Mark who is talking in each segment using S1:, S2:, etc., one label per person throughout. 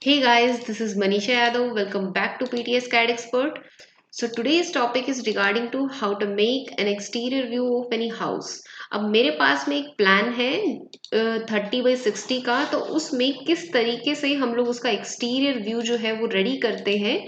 S1: Hey guys, this is Manisha Yadav. Welcome back to PTS CAD Expert. So today's topic is regarding to how to make an exterior view of any house. अब मेरे पास में एक plan है 30x60 का, तो उसमें किस तरीके से हम लोग उसका एक्सटीरियर व्यू जो है वो रेडी करते हैं,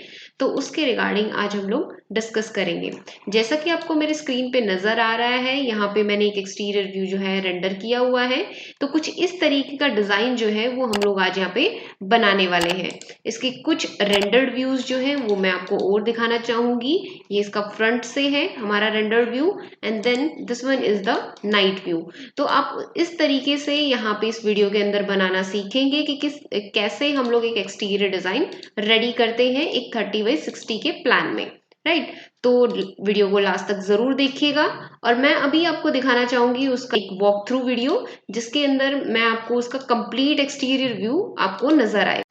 S1: तो उसके रिगार्डिंग आज हम लोग डिस्कस करेंगे। जैसा कि आपको मेरे स्क्रीन पे नजर आ रहा है, यहाँ पे मैंने एक एक्सटीरियर व्यू जो है रेंडर किया हुआ है। तो कुछ इस तरीके का डिजाइन जो है वो हम लोग आज यहाँ पे बनाने वाले हैं। इसके कुछ रेंडर्ड व्यूज जो है वो मैं आपको और दिखाना चाहूंगी। ये इसका फ्रंट से है हमारा rendered view, and then this one is the night view. तो आप इस तरीके से यहाँ पे इस वीडियो के अंदर बनाना सीखेंगे कि कैसे हम लोग एक एक्सटीरियर डिजाइन रेडी करते हैं एक 30x60 के प्लान में, राइट। तो वीडियो को लास्ट तक जरूर देखिएगा। और मैं अभी आपको दिखाना चाहूंगी उसका एक वॉक थ्रू वीडियो, जिसके अंदर मैं आपको उसका कंप्लीट एक्सटीरियर व्यू आपको नजर आए।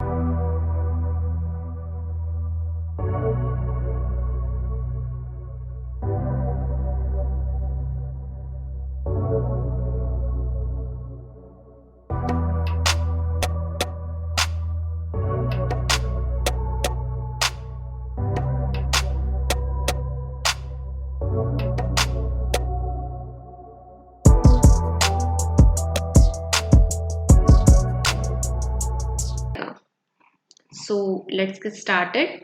S1: So let's get started.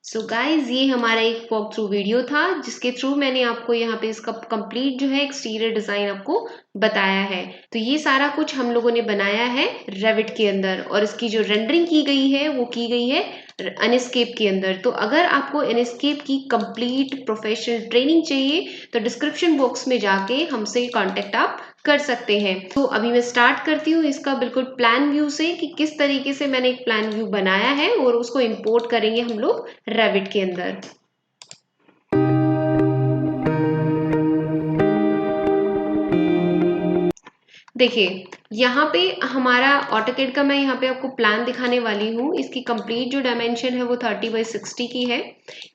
S1: So guys, ये हमारा एक वॉक थ्रू वीडियो था जिसके थ्रू मैंने आपको यहाँ पे इसका कंप्लीट जो है एक्सटीरियर डिजाइन आपको बताया है। तो ये सारा कुछ हम लोगों ने बनाया है रेविट के अंदर, और इसकी जो रेंडरिंग की गई है वो की गई है एनस्केप के अंदर। तो अगर आपको एनस्केप की कंप्लीट प्रोफेशनल ट्रेनिंग चाहिए तो डिस्क्रिप्शन बॉक्स में जाके हमसे कांटेक्ट आप कर सकते हैं। तो अभी मैं स्टार्ट करती हूँ इसका बिल्कुल प्लान व्यू से कि किस तरीके से मैंने एक प्लान व्यू बनाया है, और उसको इंपोर्ट करेंगे हम लोग रेविट के अंदर। देखिए, यहाँ पे हमारा ऑटोकैड का मैं यहाँ पे आपको प्लान दिखाने वाली हूँ। इसकी कंप्लीट जो डायमेंशन है वो 30x60 की है।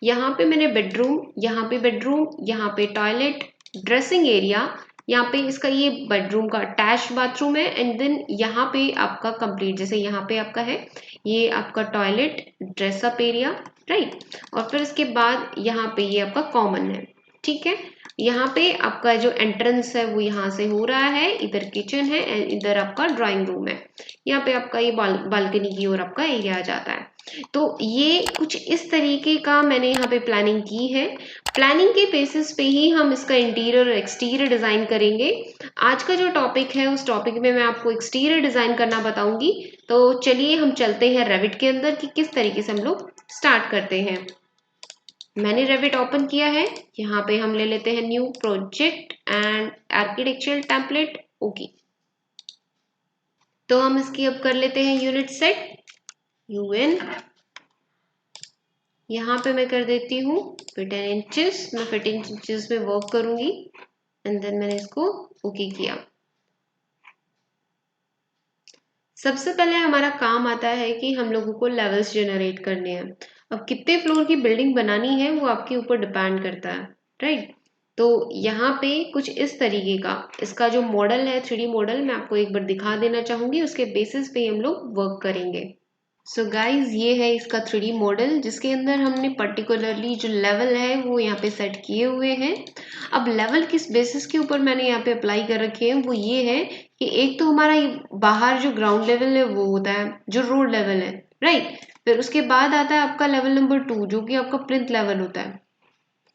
S1: यहाँ पे मैंने बेडरूम, यहाँ पे टॉयलेट, ड्रेसिंग एरिया, यहाँ पे इसका ये बेडरूम का अटैच बाथरूम है, एंड देन यहाँ पे आपका कंप्लीट, जैसे यहाँ पे आपका है ये आपका टॉयलेट, ड्रेसअप एरिया, राइट। और फिर इसके बाद यहाँ पे ये आपका कॉमन है, ठीक है। यहाँ पे आपका जो एंट्रेंस है वो यहाँ से हो रहा है, इधर किचन है एंड इधर आपका ड्राइंग रूम है। यहाँ पे आपका ये बालकनी की ओर आपका एरिया आ जाता है। तो ये कुछ इस तरीके का मैंने यहाँ पे प्लानिंग की है। प्लानिंग के बेसिस पे ही हम इसका इंटीरियर और एक्सटीरियर डिजाइन करेंगे। आज का जो टॉपिक है उस टॉपिक में मैं आपको एक्सटीरियर डिजाइन करना बताऊंगी। तो चलिए हम चलते हैं रेविट के अंदर कि किस तरीके से हम लोग स्टार्ट करते हैं। मैंने रेविट ओपन किया है। यहाँ पे हम ले लेते हैं new project and architectural template, okay. तो हम इसकी अब कर लेते हैं यूनिट सेट, यूएन। यहाँ पे मैं कर देती हूँ फिट इन इंचेस, मैं फिट इन इंचेस में वर्क करूंगी, एंड देन मैंने इसको ओके किया। सबसे पहले हमारा काम आता है कि हम लोगों को लेवल्स जनरेट करने हैं। अब कितने फ्लोर की बिल्डिंग बनानी है वो आपके ऊपर डिपेंड करता है, राइट। तो यहाँ पे कुछ इस तरीके का इसका जो मॉडल है, 3D मॉडल, मैं आपको एक बार दिखा देना चाहूंगी। उसके बेसिस पे हम लोग वर्क करेंगे। सो गाइज, ये है इसका 3D मॉडल, जिसके अंदर हमने पर्टिकुलरली जो लेवल है वो यहाँ पे सेट किए हुए हैं। अब लेवल किस बेसिस के ऊपर मैंने यहाँ पे अप्लाई कर रखे हैं वो ये है कि एक तो हमारा बाहर जो ग्राउंड लेवल है वो होता है जो रोड लेवल है, राइट। फिर उसके बाद आता है आपका लेवल नंबर 2 जो कि आपका प्लिंथ लेवल होता है।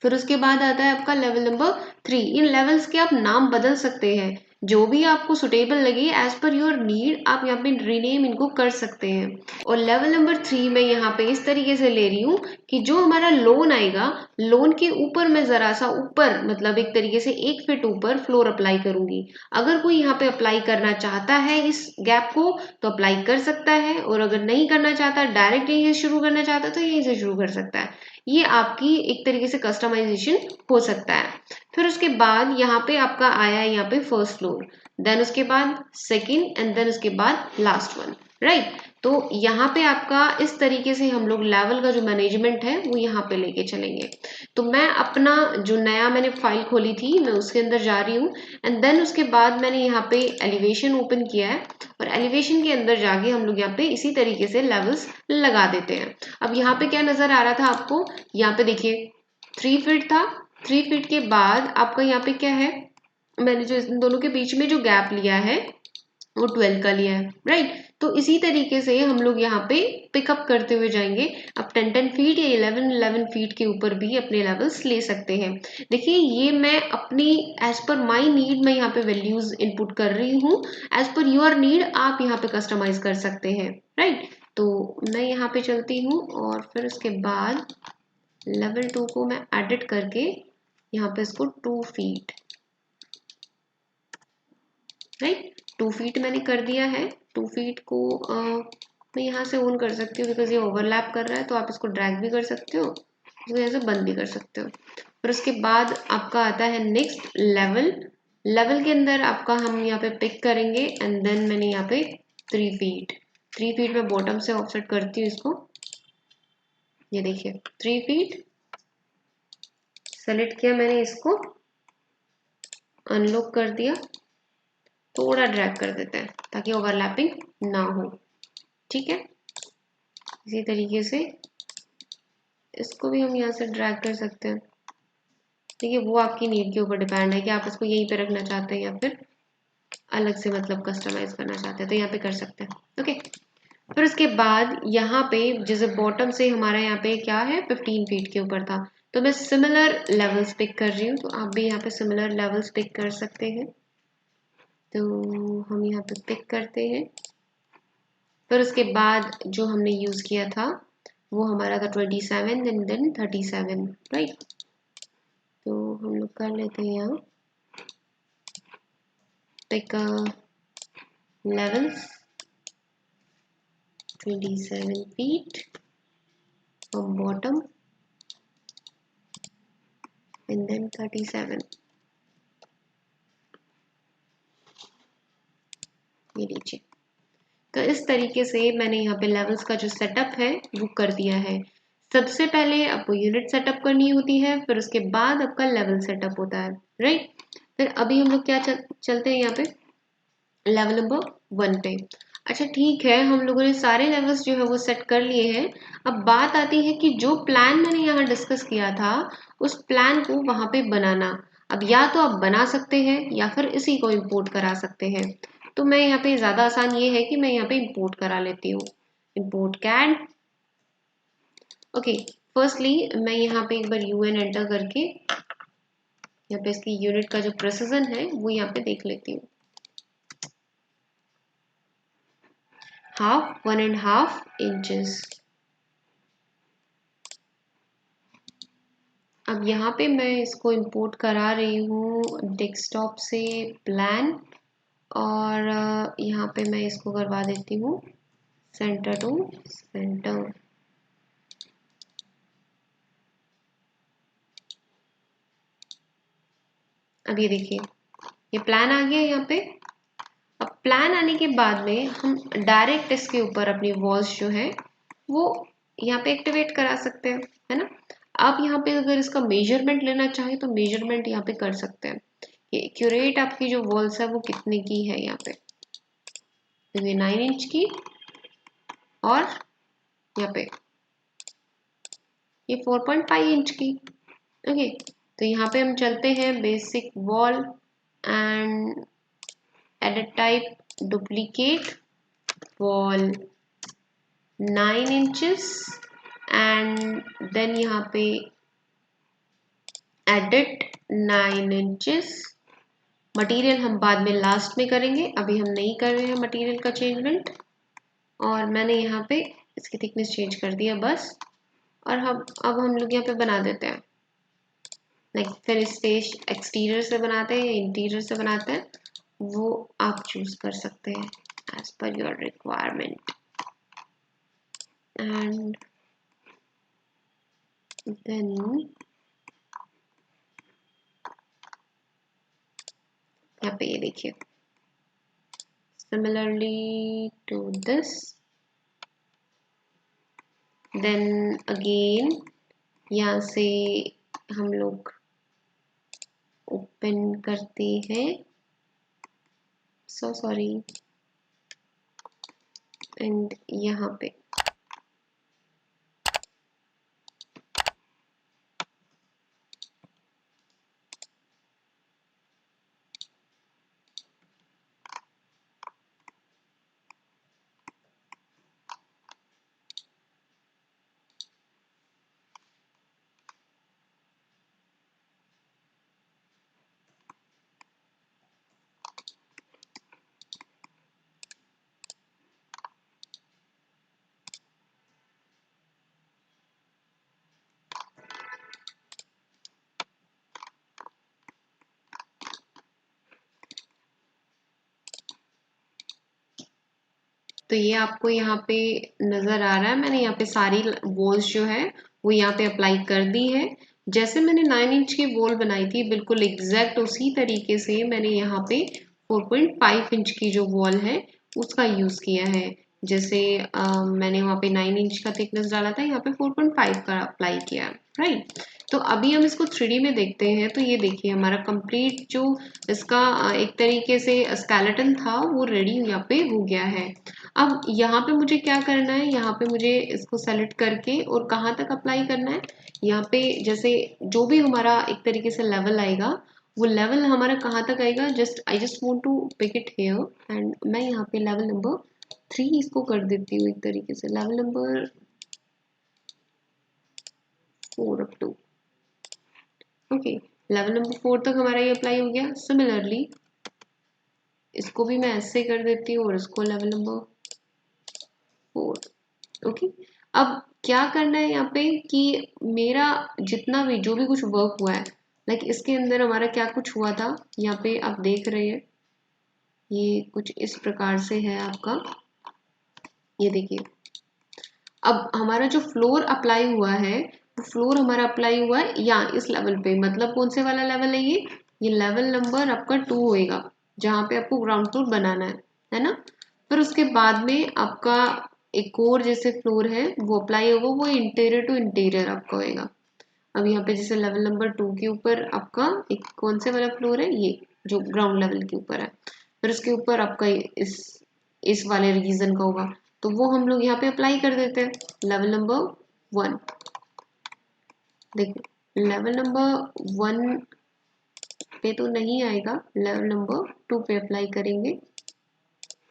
S1: फिर उसके बाद आता है आपका लेवल नंबर 3। इन लेवल्स के आप नाम बदल सकते हैं, जो भी आपको सुटेबल लगे एज पर योर नीड आप यहाँ पे रीनेम इनको कर सकते हैं। और लेवल नंबर 3 मैं यहाँ पे इस तरीके से ले रही हूँ कि जो हमारा लोन आएगा, लोन के ऊपर मैं जरा सा ऊपर मतलब एक तरीके से 1 फीट ऊपर फ्लोर अप्लाई करूंगी। अगर कोई यहाँ पे अप्लाई करना चाहता है इस गैप को तो अप्लाई कर सकता है, और अगर नहीं करना चाहता, डायरेक्ट यहीं से शुरू करना चाहता तो यहीं से शुरू कर सकता है। ये आपकी एक तरीके से कस्टमाइजेशन हो सकता है। फिर उसके बाद यहाँ पे आपका आया है यहाँ पे फर्स्ट फ्लोर, देन उसके बाद सेकंड एंड देन उसके बाद लास्ट वन, राइट। तो यहाँ पे आपका इस तरीके से हम लोग लेवल का जो मैनेजमेंट है वो यहाँ पे लेके चलेंगे। तो मैं अपना जो नया मैंने फाइल खोली थी मैं उसके अंदर जा रही हूँ, एंड देन उसके बाद मैंने यहाँ पे एलिवेशन ओपन किया है, और एलिवेशन के अंदर जाके हम लोग यहाँ पे इसी तरीके से लेवल्स लगा देते हैं। अब यहाँ पे क्या नजर आ रहा था आपको, यहाँ पे देखिए 3 फीट था, 3 फीट के बाद आपका यहाँ पे क्या है, मैंने जो इन दोनों के बीच में जो गैप लिया है वो 12 का लिया है, राइट। तो इसी तरीके से हम लोग यहाँ पे पिकअप करते हुए जाएंगे। अब 10 फीट या 11 फीट के ऊपर भी अपने लेवल्स ले सकते हैं। देखिए ये मैं अपनी एज पर माई नीड मैं यहाँ पे वैल्यूज इनपुट कर रही हूँ, एज पर योर नीड आप यहाँ पे कस्टमाइज कर सकते हैं, राइट। तो मैं यहाँ पे चलती हूँ और फिर उसके बाद लेवल 2 को मैं एडिट करके यहाँ पे इसको 2 फीट, राइट, 2 फीट मैंने कर दिया है। 2 फीट को मैं यहाँ से ऑन कर सकती हूँ बिकॉज ये ओवरलैप कर रहा है, तो आप इसको ड्रैग भी कर सकते हो, इसको यहाँ से बंद भी कर सकते हो। फिर उसके बाद आपका आता है नेक्स्ट लेवल। लेवल के अंदर आपका हम यहाँ पे पिक करेंगे एंड देन मैंने यहाँ पे 3 फीट, 3 फीट में बॉटम से ऑफसेट करती हूँ इसको, ये देखिए 3 फीट सेलेक्ट किया मैंने, इसको अनलॉक कर दिया, थोड़ा ड्रैग कर देते हैं ताकि ओवरलैपिंग ना हो, ठीक है। इसी तरीके से इसको भी हम यहाँ से ड्रैग कर सकते हैं, ठीक है। वो आपकी नीड के ऊपर डिपेंड है कि आप इसको यहीं पे रखना चाहते हैं या फिर अलग से मतलब कस्टमाइज करना चाहते हैं, तो यहाँ पे कर सकते हैं, ओके। फिर उसके बाद यहाँ पे जैसे बॉटम से हमारा यहाँ पे क्या है 15 फीट के ऊपर था, तो मैं सिमिलर लेवल्स पिक कर रही हूँ, तो आप भी यहाँ पे सिमिलर लेवल्स पिक कर सकते हैं। तो हम यहाँ पे पिक करते हैं। फिर उसके बाद जो हमने यूज किया था वो हमारा था 27 एंड देन 37, राइट। तो हम लोग कर लेते हैं यहाँ pick levels 27 feet from bottom and then 37, ये लीजिए। तो इस तरीके से मैंने यहाँ पे लेवल्स का जो सेटअप है वो कर दिया है। सबसे पहले आपको यूनिट सेटअप करनी होती है, फिर उसके बाद आपका लेवल सेटअप होता है, राइट। फिर अभी हम लोग क्या चलते हैं यहाँ पे लेवल नंबर 1 पे। अच्छा ठीक है, हम लोगों ने सारे लेवल्स जो है वो सेट कर लिए हैं। अब बात आती है कि जो प्लान मैंने यहाँ डिस्कस किया था उस प्लान को वहां पे बनाना। अब या तो आप बना सकते हैं या फिर इसी को इंपोर्ट करा सकते हैं। तो मैं यहाँ पे ज़्यादा आसान ये है कि मैं यहाँ पे इंपोर्ट करा लेती हूँ, इंपोर्ट कैड, ओके। फर्स्टली मैं यहाँ पे एक बार UN एंटर करके यहाँ पे इसकी यूनिट का जो प्रेसिजन है वो यहाँ पे देख लेती हूँ, 1.5 इंचेस। अब यहाँ पे मैं इसको इंपोर्ट करा रही हूँ डेस्कटॉप से प्लान, और यहाँ पे मैं इसको करवा देती हूँ सेंटर टू सेंटर। अब ये देखिए ये प्लान आ गया यहाँ पे। अब प्लान आने के बाद में हम डायरेक्ट इसके ऊपर अपनी वॉल्स जो है वो यहाँ पे एक्टिवेट करा सकते हैं, है ना। आप यहाँ पे अगर इसका मेजरमेंट लेना चाहे तो मेजरमेंट यहाँ पे कर सकते हैं कि एक्यूरेट आपकी जो वॉल्स है वो कितने की है। यहाँ पे तो ये 9 इंच की, और यहाँ पे ये 4.5 इंच की, ओके। तो यहाँ पे हम चलते हैं basic wall and edit type duplicate wall 9 inches, and then यहाँ पे edit 9 inches मटेरियल हम बाद में लास्ट में करेंगे, अभी हम नहीं कर रहे हैं मटेरियल का चेंजमेंट। और मैंने यहाँ पे इसकी थिकनेस चेंज कर दिया बस। और अब हम लोग यहाँ पे बना देते हैं। लाइक फिर स्पेस एक्सटीरियर से बनाते हैं या इंटीरियर से बनाते हैं, वो आप चूज कर सकते हैं as per your requirement. And then यहाँ पे ये देखिए, similarly to this, then again यहाँ से हम लोग ओपन करते हैं, सो सॉरी, एंड यहाँ पे तो ये आपको यहाँ पे नजर आ रहा है, मैंने यहाँ पे सारी वॉल्स जो है वो यहाँ पे अप्लाई कर दी है। जैसे मैंने 9 इंच की वॉल बनाई थी बिल्कुल एग्जैक्ट उसी तरीके से मैंने यहाँ पे 4.5 इंच की जो वॉल है उसका यूज किया है। जैसे मैंने वहाँ पे 9 इंच का थिकनेस डाला था, यहाँ पे 4.5 का अप्लाई किया, राइट। तो अभी हम इसको 3D में देखते हैं। तो ये देखिए हमारा कंप्लीट जो इसका एक तरीके से स्केलेटन था वो रेडी यहाँ पे हो गया है। अब यहाँ पे मुझे क्या करना है, यहाँ पे मुझे इसको सेलेक्ट करके और कहाँ तक अप्लाई करना है, यहाँ पे जैसे जो भी हमारा एक तरीके से लेवल आएगा वो लेवल हमारा कहाँ तक आएगा, just I just want to pick it here and मैं यहाँ पे लेवल नंबर 3 इसको कर देती हूँ, एक तरीके से level number 4 up to, okay. Level number 4 तक हमारा ये अप्लाई हो गया। सिमिलरली इसको भी मैं ऐसे कर देती हूँ और इसको लेवल नंबर 4, ओके। अब क्या करना है यहाँ पे कि मेरा जितना भी जो भी कुछ वर्क हुआ है, लाइक इसके अंदर हमारा क्या कुछ हुआ था, यहाँ पे आप देख रहे हैं ये कुछ इस प्रकार से है आपका, ये देखिए। अब हमारा जो फ्लोर अप्लाई हुआ है वो फ्लोर हमारा अप्लाई हुआ है यहाँ इस लेवल पे, मतलब कौन से वाला लेवल है ये लेवल नंबर आपका 2 होएगा, जहाँ पे आपको ग्राउंड फ्लोर बनाना है ना। फिर उसके बाद में आपका एक और जैसे फ्लोर है वो अप्लाई होगा, वो इंटीरियर टू इंटीरियर आपका होएगा। अब यहाँ पे जैसे लेवल नंबर 2 के ऊपर आपका एक कौन से वाला फ्लोर है, ये जो ग्राउंड लेवल के ऊपर है, फिर उसके ऊपर आपका इस वाले रीजन का होगा, तो वो हम लोग यहाँ पे अप्लाई कर देते हैं लेवल नंबर 1। देखो लेवल नंबर 1 पे तो नहीं आएगा, लेवल नंबर 2 पे अप्लाई करेंगे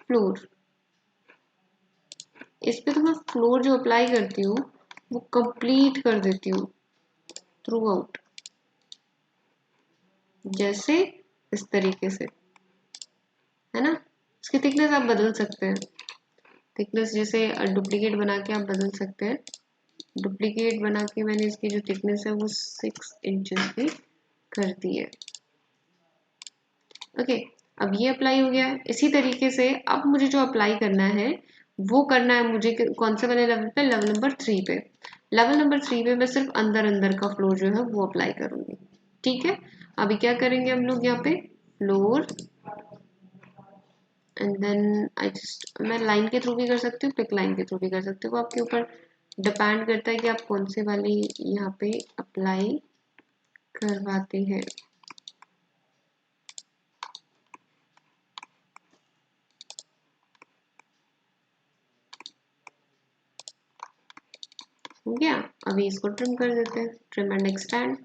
S1: फ्लोर। इस पे तो मैं फ्लोर जो अप्लाई करती हूँ वो कंप्लीट कर देती हूँ थ्रू आउट, जैसे इस तरीके से, है ना। इसकी थिकनेस आप बदल सकते हैं, थिकनेस जैसे डुप्लीकेट बना के आप बदल सकते हैं। डुप्लीकेट बना के मैंने इसकी जो थिकनेस है वो 6 इंचेस की कर दी है, ओके। अब ये अप्लाई हो गया। इसी तरीके से अब मुझे जो अप्लाई करना है वो करना है मुझे कौन से वाले लेवल पे, लेवल नंबर 3 पे। लेवल नंबर 3 पे मैं सिर्फ अंदर अंदर का फ्लोर जो है वो अप्लाई करूंगी, ठीक है। अभी क्या करेंगे हम लोग यहाँ पे floor and then I just, मैं लाइन के थ्रू भी कर सकती हूँ, पिक लाइन के थ्रू भी कर सकती हूँ, वो आपके ऊपर डिपेंड करता है कि आप कौन से वाली यहाँ पे अप्लाई करवाते हैं। हो गया। अभी इसको ट्रिम कर देते हैं, ट्रिम एंड एक्सटेंड।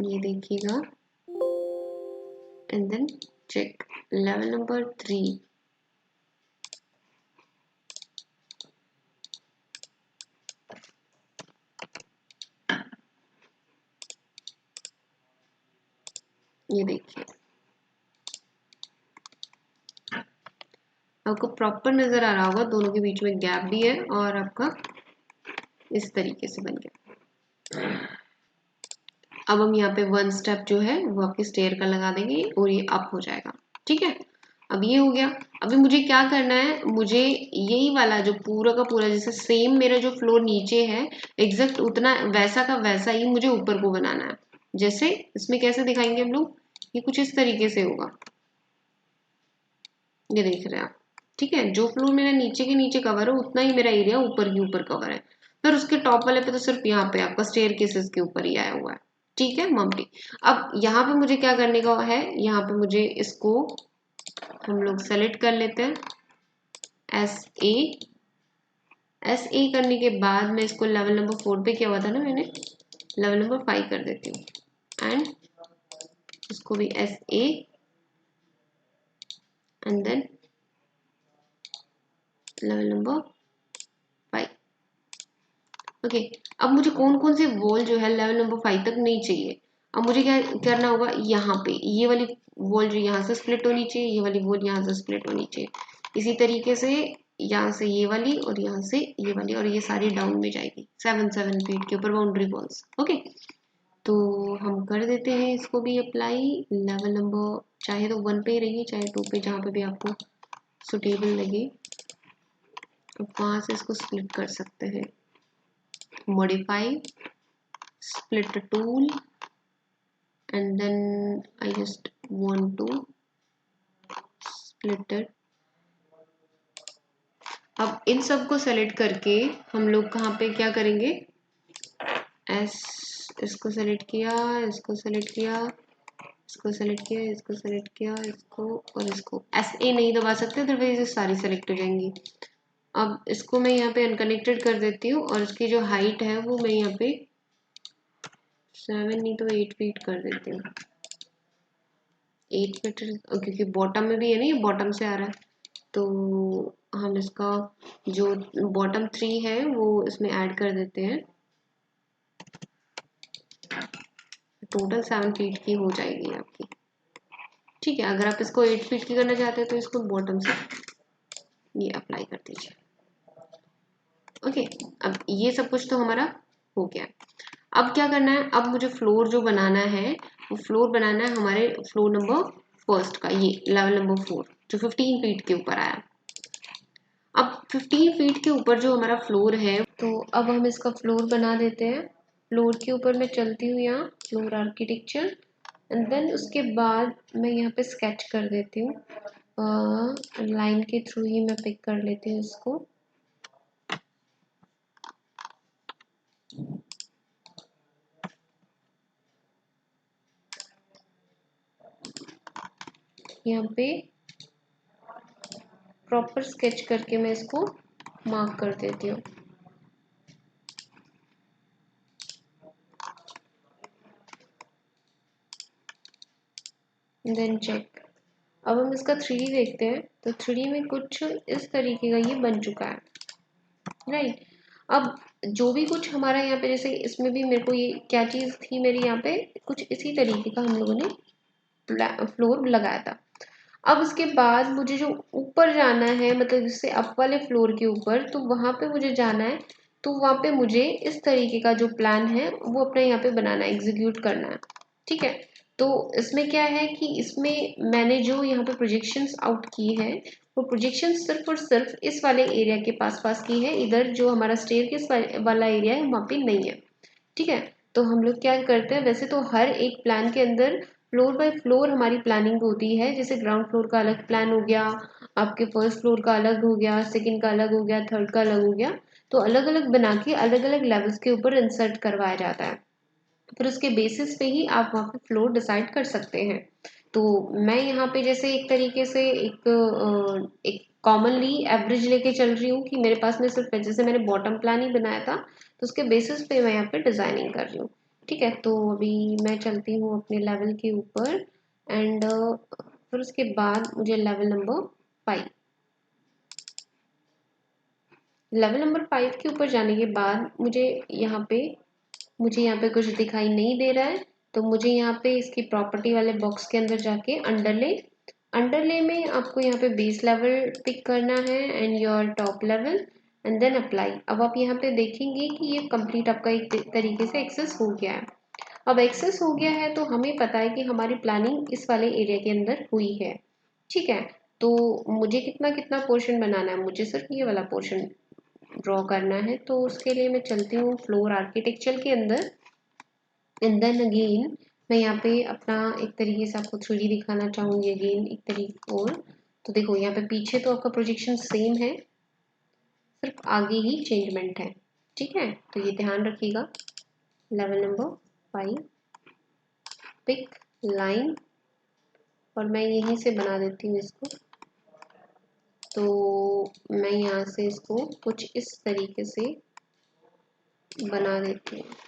S1: ये देखिएगा and then check level number 3, ये देखिए आपको प्रॉपर नजर आ रहा होगा, दोनों के बीच में गैप भी है और आपका इस तरीके से बन गया। अब हम यहाँ पे 1 स्टेप जो है वो आपके स्टेयर का लगा देंगे और ये अप हो जाएगा। ठीक है, अब ये हो गया। अभी मुझे क्या करना है, मुझे यही वाला जो पूरा का पूरा जैसे सेम मेरा जो फ्लोर नीचे है एग्जैक्ट उतना वैसा का वैसा ही मुझे ऊपर को बनाना है। जैसे इसमें कैसे दिखाएंगे हम लोग, ये कुछ इस तरीके से होगा, ये देख रहे हैं आप। ठीक है, जो फ्लोर मेरा नीचे के नीचे कवर है उतना ही मेरा एरिया ऊपर के ऊपर कवर है। फिर उसके टॉप वाले पे तो सिर्फ यहाँ पे आपका स्टेयर केसेस के ऊपर ही आया हुआ है। ठीक है मम्मी, अब यहाँ पे मुझे क्या करने का है, यहाँ पे मुझे इसको हम लोग सेलेक्ट कर लेते हैं एस ए करने के बाद मैं इसको लेवल नंबर 4 पे किया हुआ था ना मैंने, लेवल नंबर 5 कर देती हूँ एंड इसको भी SA and then level number 5। Okay, अब मुझे कौन कौन से वॉल जो है लेवल नंबर 5 तक नहीं चाहिए। अब मुझे क्या करना होगा, यहाँ पे ये वाली वॉल जो यहाँ से स्प्लिट होनी चाहिए, ये वाली वॉल यहाँ से स्प्लिट होनी चाहिए, इसी तरीके से यहाँ से ये वाली और यहाँ से ये वाली, और ये सारी डाउन में जाएगी 7 फीट के ऊपर बाउंड्री वॉल्स। ओके, तो हम कर देते हैं इसको भी अप्लाई। लेवल नंबर चाहे तो 1 पे ही रहिए चाहे 2 पे, जहाँ पे भी आपको सुटेबल लगे, तो वहाँ से इसको स्प्लिट कर सकते हैं। Modify, split tool, and then I just want to split it। अब इन सब को सेलेक्ट करके हम लोग कहाँ पे क्या करेंगे, इसको सेलेक्ट किया, इसको सेलेक्ट किया, इसको सेलेक्ट किया, इसको सेलेक्ट किया, इसको और इसको SA नहीं दबा सकते, अदरवाइज ये सारी सेलेक्ट हो जाएंगी। अब इसको मैं यहाँ पे अनकनेक्टेड कर देती हूँ और इसकी जो हाइट है वो मैं यहाँ पे 7 नहीं तो 8 फीट कर देती हूँ। 8 फीट क्योंकि बॉटम में भी है ना, ये बॉटम से आ रहा है, तो हम इसका जो बॉटम 3 है वो इसमें ऐड कर देते हैं, टोटल 7 फीट की हो जाएगी आपकी। ठीक है, अगर आप इसको 8 फीट की करना चाहते हैं तो इसको बॉटम से ये अप्लाई कर दीजिए। ओके, अब ये सब कुछ तो हमारा हो गया। अब क्या करना है, अब मुझे फ्लोर जो बनाना है वो फ्लोर बनाना है हमारे फ्लोर नंबर फर्स्ट का, ये लेवल नंबर 4 जो 15 फीट के ऊपर आया। अब 15 फीट के ऊपर जो हमारा फ्लोर है, तो अब हम इसका फ्लोर बना देते हैं। फ्लोर के ऊपर मैं चलती हूँ यहाँ फ्लोर आर्किटेक्चर एंड देन उसके बाद मैं यहाँ पे स्केच कर देती हूँ, लाइन के थ्रू ही मैं पिक कर लेती हूँ इसको। यहाँ पे प्रॉपर स्केच करके मैं इसको मार्क कर देती हूँ। देन चेक, अब हम इसका 3D देखते हैं, तो 3D में कुछ इस तरीके का ये बन चुका है, राइट। अब जो भी कुछ हमारा यहाँ पे, जैसे इसमें भी मेरे को ये क्या चीज़ थी मेरी यहाँ पे, कुछ इसी तरीके का हम लोगों ने फ्लोर लगाया था। अब उसके बाद मुझे जो ऊपर जाना है, मतलब जिससे अप वाले फ्लोर के ऊपर, तो वहाँ पे मुझे जाना है, तो वहाँ पे मुझे इस तरीके का जो प्लान है वो अपने यहाँ पे बनाना है, एग्जीक्यूट करना है। ठीक है, तो इसमें क्या है कि इसमें मैंने जो यहाँ पे प्रोजेक्शंस आउट की है वो प्रोजेक्शन सिर्फ और सिर्फ इस वाले एरिया के पास पास की है, इधर जो हमारा स्टेयरकेस वाला एरिया है वहाँ पे नहीं है। ठीक है, तो हम लोग क्या करते हैं, वैसे तो हर एक प्लान के अंदर फ्लोर बाय फ्लोर हमारी प्लानिंग होती है, जैसे ग्राउंड फ्लोर का अलग प्लान हो गया, आपके फर्स्ट फ्लोर का अलग हो गया, सेकंड का अलग हो गया, थर्ड का अलग हो गया, तो अलग अलग बना के अलग अलग लेवल्स के ऊपर इंसर्ट करवाया जाता है। फिर उसके बेसिस पे ही आप वहाँ पे फ्लोर डिसाइड कर सकते हैं। तो मैं यहाँ पे जैसे एक तरीके से एक कॉमनली एवरेज लेके चल रही हूँ कि मेरे पास में सिर्फ, जैसे मैंने बॉटम प्लान ही बनाया था तो उसके बेसिस पे मैं यहाँ पे डिजाइनिंग कर रही हूँ। ठीक है, तो अभी मैं चलती हूँ अपने लेवल के ऊपर एंड फिर उसके बाद मुझे लेवल नंबर 5 के ऊपर जाने के बाद मुझे यहाँ पे कुछ दिखाई नहीं दे रहा है, तो मुझे यहाँ पे इसकी प्रॉपर्टी वाले बॉक्स के अंदर जाके अंडरले में आपको यहाँ पे बेस लेवल पिक करना है and your top level and then apply. अब आप यहाँ पे देखेंगे कि ये कंप्लीट आपका एक तरीके से एक्सेस हो गया है। अब एक्सेस हो गया है तो हमें पता है कि हमारी प्लानिंग इस वाले एरिया के अंदर हुई है। ठीक है, तो मुझे कितना कितना पोर्शन बनाना है, मुझे सिर्फ ये वाला पोर्शन ड्रॉ करना है। तो उसके लिए मैं चलती हूँ फ्लोर आर्किटेक्चर के अंदर एंड देन अगेन मैं यहाँ पे अपना एक तरीके से आपको 3D दिखाना चाहूँगी अगेन एक तरीके और। तो देखो यहाँ पे पीछे तो आपका प्रोजेक्शन सेम है, सिर्फ आगे ही चेंजमेंट है। ठीक है, तो ये ध्यान रखिएगा। लेवल नंबर 5 पिक लाइन और मैं यहीं से बना देती हूँ इसको। तो मैं यहाँ से इसको कुछ इस तरीके से बना देती हूँ।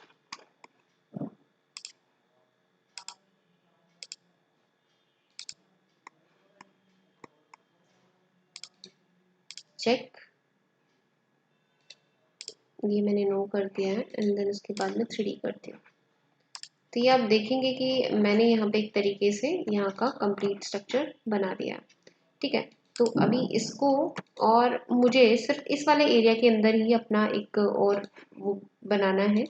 S1: चेक, ये मैंने नो कर दिया है एंड देन उसके बाद में 3D करती हूँ। तो ये आप देखेंगे कि मैंने यहाँ पे एक तरीके से यहाँ का कंप्लीट स्ट्रक्चर बना दिया। ठीक है, तो अभी इसको और मुझे सिर्फ इस वाले एरिया के अंदर ही अपना एक और वो बनाना है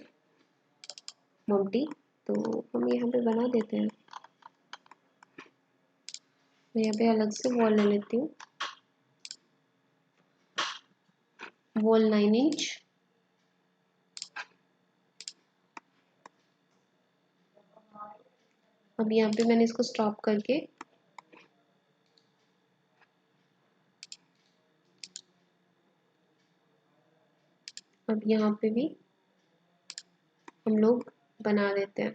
S1: मम्टी। तो हम यहाँ पे बना देते हैं। मैं यहाँ पे अलग से वॉल ले लेती हूँ, वॉल 9 इंच। अब यहाँ पे मैंने इसको स्टॉप करके अब यहाँ पे भी हम लोग बना देते हैं।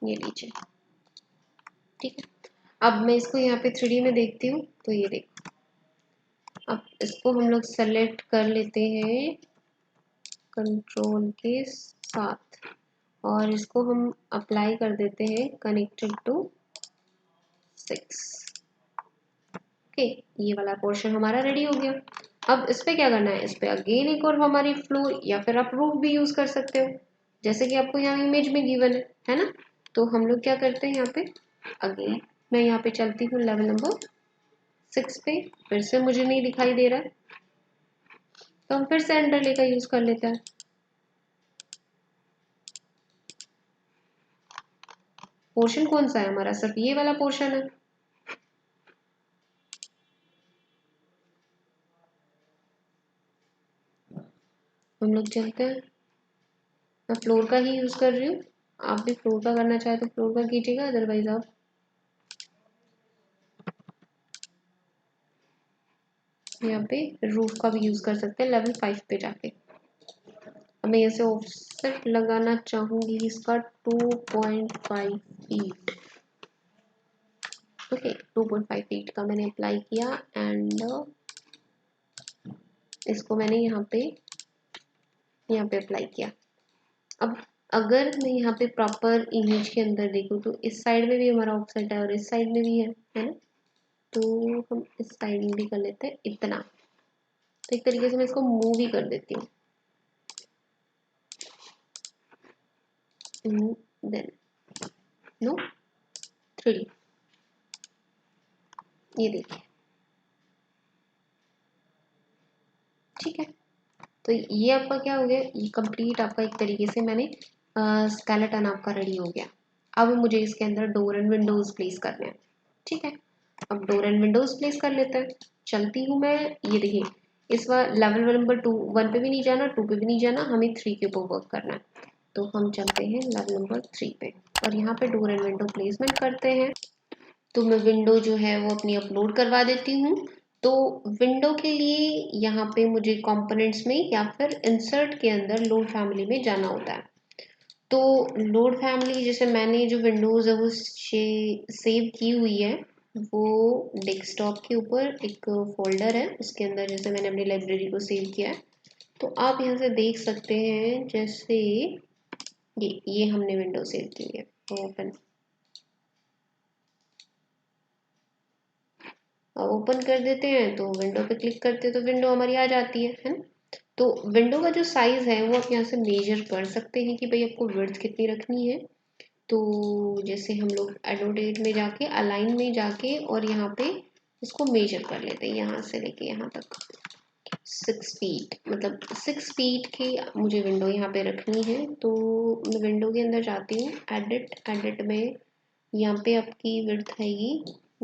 S1: ये लीजिए। ठीक है, अब मैं इसको यहाँ पे 3D में देखती हूँ। तो ये देखो, अब इसको हम लोग सेलेक्ट कर लेते हैं कंट्रोल के साथ और इसको हम अप्लाई कर देते हैं कनेक्टेड टू 6। ओके, ये वाला पोर्शन हमारा रेडी हो गया। अब इस पे क्या करना है, इस पे अगेन एक और हमारी फ्लोर या फिर आप रूफ भी यूज कर सकते हो जैसे कि आपको यहाँ इमेज में गिवन है ना। तो हम लोग क्या करते हैं, यहाँ पे अगेन मैं यहाँ पे चलती हूँ लेवल नंबर 6 पे। फिर से मुझे नहीं दिखाई दे रहा है तो हम फिर से अंडरले का यूज कर लेते हैं। पोर्शन कौन सा है हमारा, सिर्फ ये वाला पोर्शन है। हम लोग चलते हैं, मैं फ्लोर का ही यूज कर रही हूँ, आप भी फ्लोर का करना चाहे तो फ्लोर का कीजिएगा, अदरवाइज आप यहाँ पे रूफ का भी यूज कर सकते हैं लेवल 5 पे जाके। अब मैं ऐसे ऑफसेट लगाना चाहूंगी इसका 2.5 फीट। ओके, 2.5 फीट का मैंने अप्लाई किया एंड इसको मैंने यहाँ पे अप्लाई किया। अब अगर मैं यहाँ पे प्रॉपर इमेज के अंदर देखूँ तो इस साइड में भी हमारा ऑफसेट है और इस साइड में भी है ना। तो हम इस साइड में भी कर लेते हैं इतना। तो एक तरीके से मैं इसको मूव ही कर देती हूँ। देन नो 3D, ये देखिए। ठीक है, तो ये आपका क्या हो गया, ये कंप्लीट आपका एक तरीके से मैंने स्केलेटन आपका रेडी हो गया। अब मुझे इसके अंदर डोर एंड विंडोज प्लेस करने हैं। ठीक है, अब डोर एंड विंडोज प्लेस कर लेते हैं। चलती हूँ मैं, ये देखिए इस बार लेवल नंबर 1 पे भी नहीं जाना, 2 पे भी नहीं जाना, हमें 3 के ऊपर वर्क करना है। तो हम चलते हैं लेवल नंबर 3 पे और यहाँ पे डोर एंड विंडो प्लेसमेंट करते हैं। तो मैं विंडो जो है वो अपनी अपलोड करवा देती हूँ। तो विंडो के लिए यहाँ पे मुझे कंपोनेंट्स में या फिर इंसर्ट के अंदर लोड फैमिली में जाना होता है। तो लोड फैमिली जैसे मैंने जो विंडोज़ है वो सेव की हुई है, वो डेस्कटॉप के ऊपर एक फोल्डर है, उसके अंदर जैसे मैंने अपनी लाइब्रेरी को सेव किया है। तो आप यहाँ से देख सकते हैं जैसे ये हमने विंडो सेव की है। ओपन ओपन कर देते हैं, तो विंडो पे क्लिक करते हैं तो विंडो हमारी आ जाती है ना। तो विंडो का जो साइज़ है वो आप यहाँ से मेजर कर सकते हैं कि भाई आपको विड्थ कितनी रखनी है। तो जैसे हम लोग एडोटेट में जाके अलाइन में जाके और यहाँ पे इसको मेजर कर लेते हैं, यहाँ से लेके यहाँ तक 6 फीट, मतलब 6 फीट की मुझे विंडो यहाँ पे रखनी है। तो मैं विंडो के अंदर जाती हूँ, एडिट में यहाँ पे आपकी विड्थ आएगी,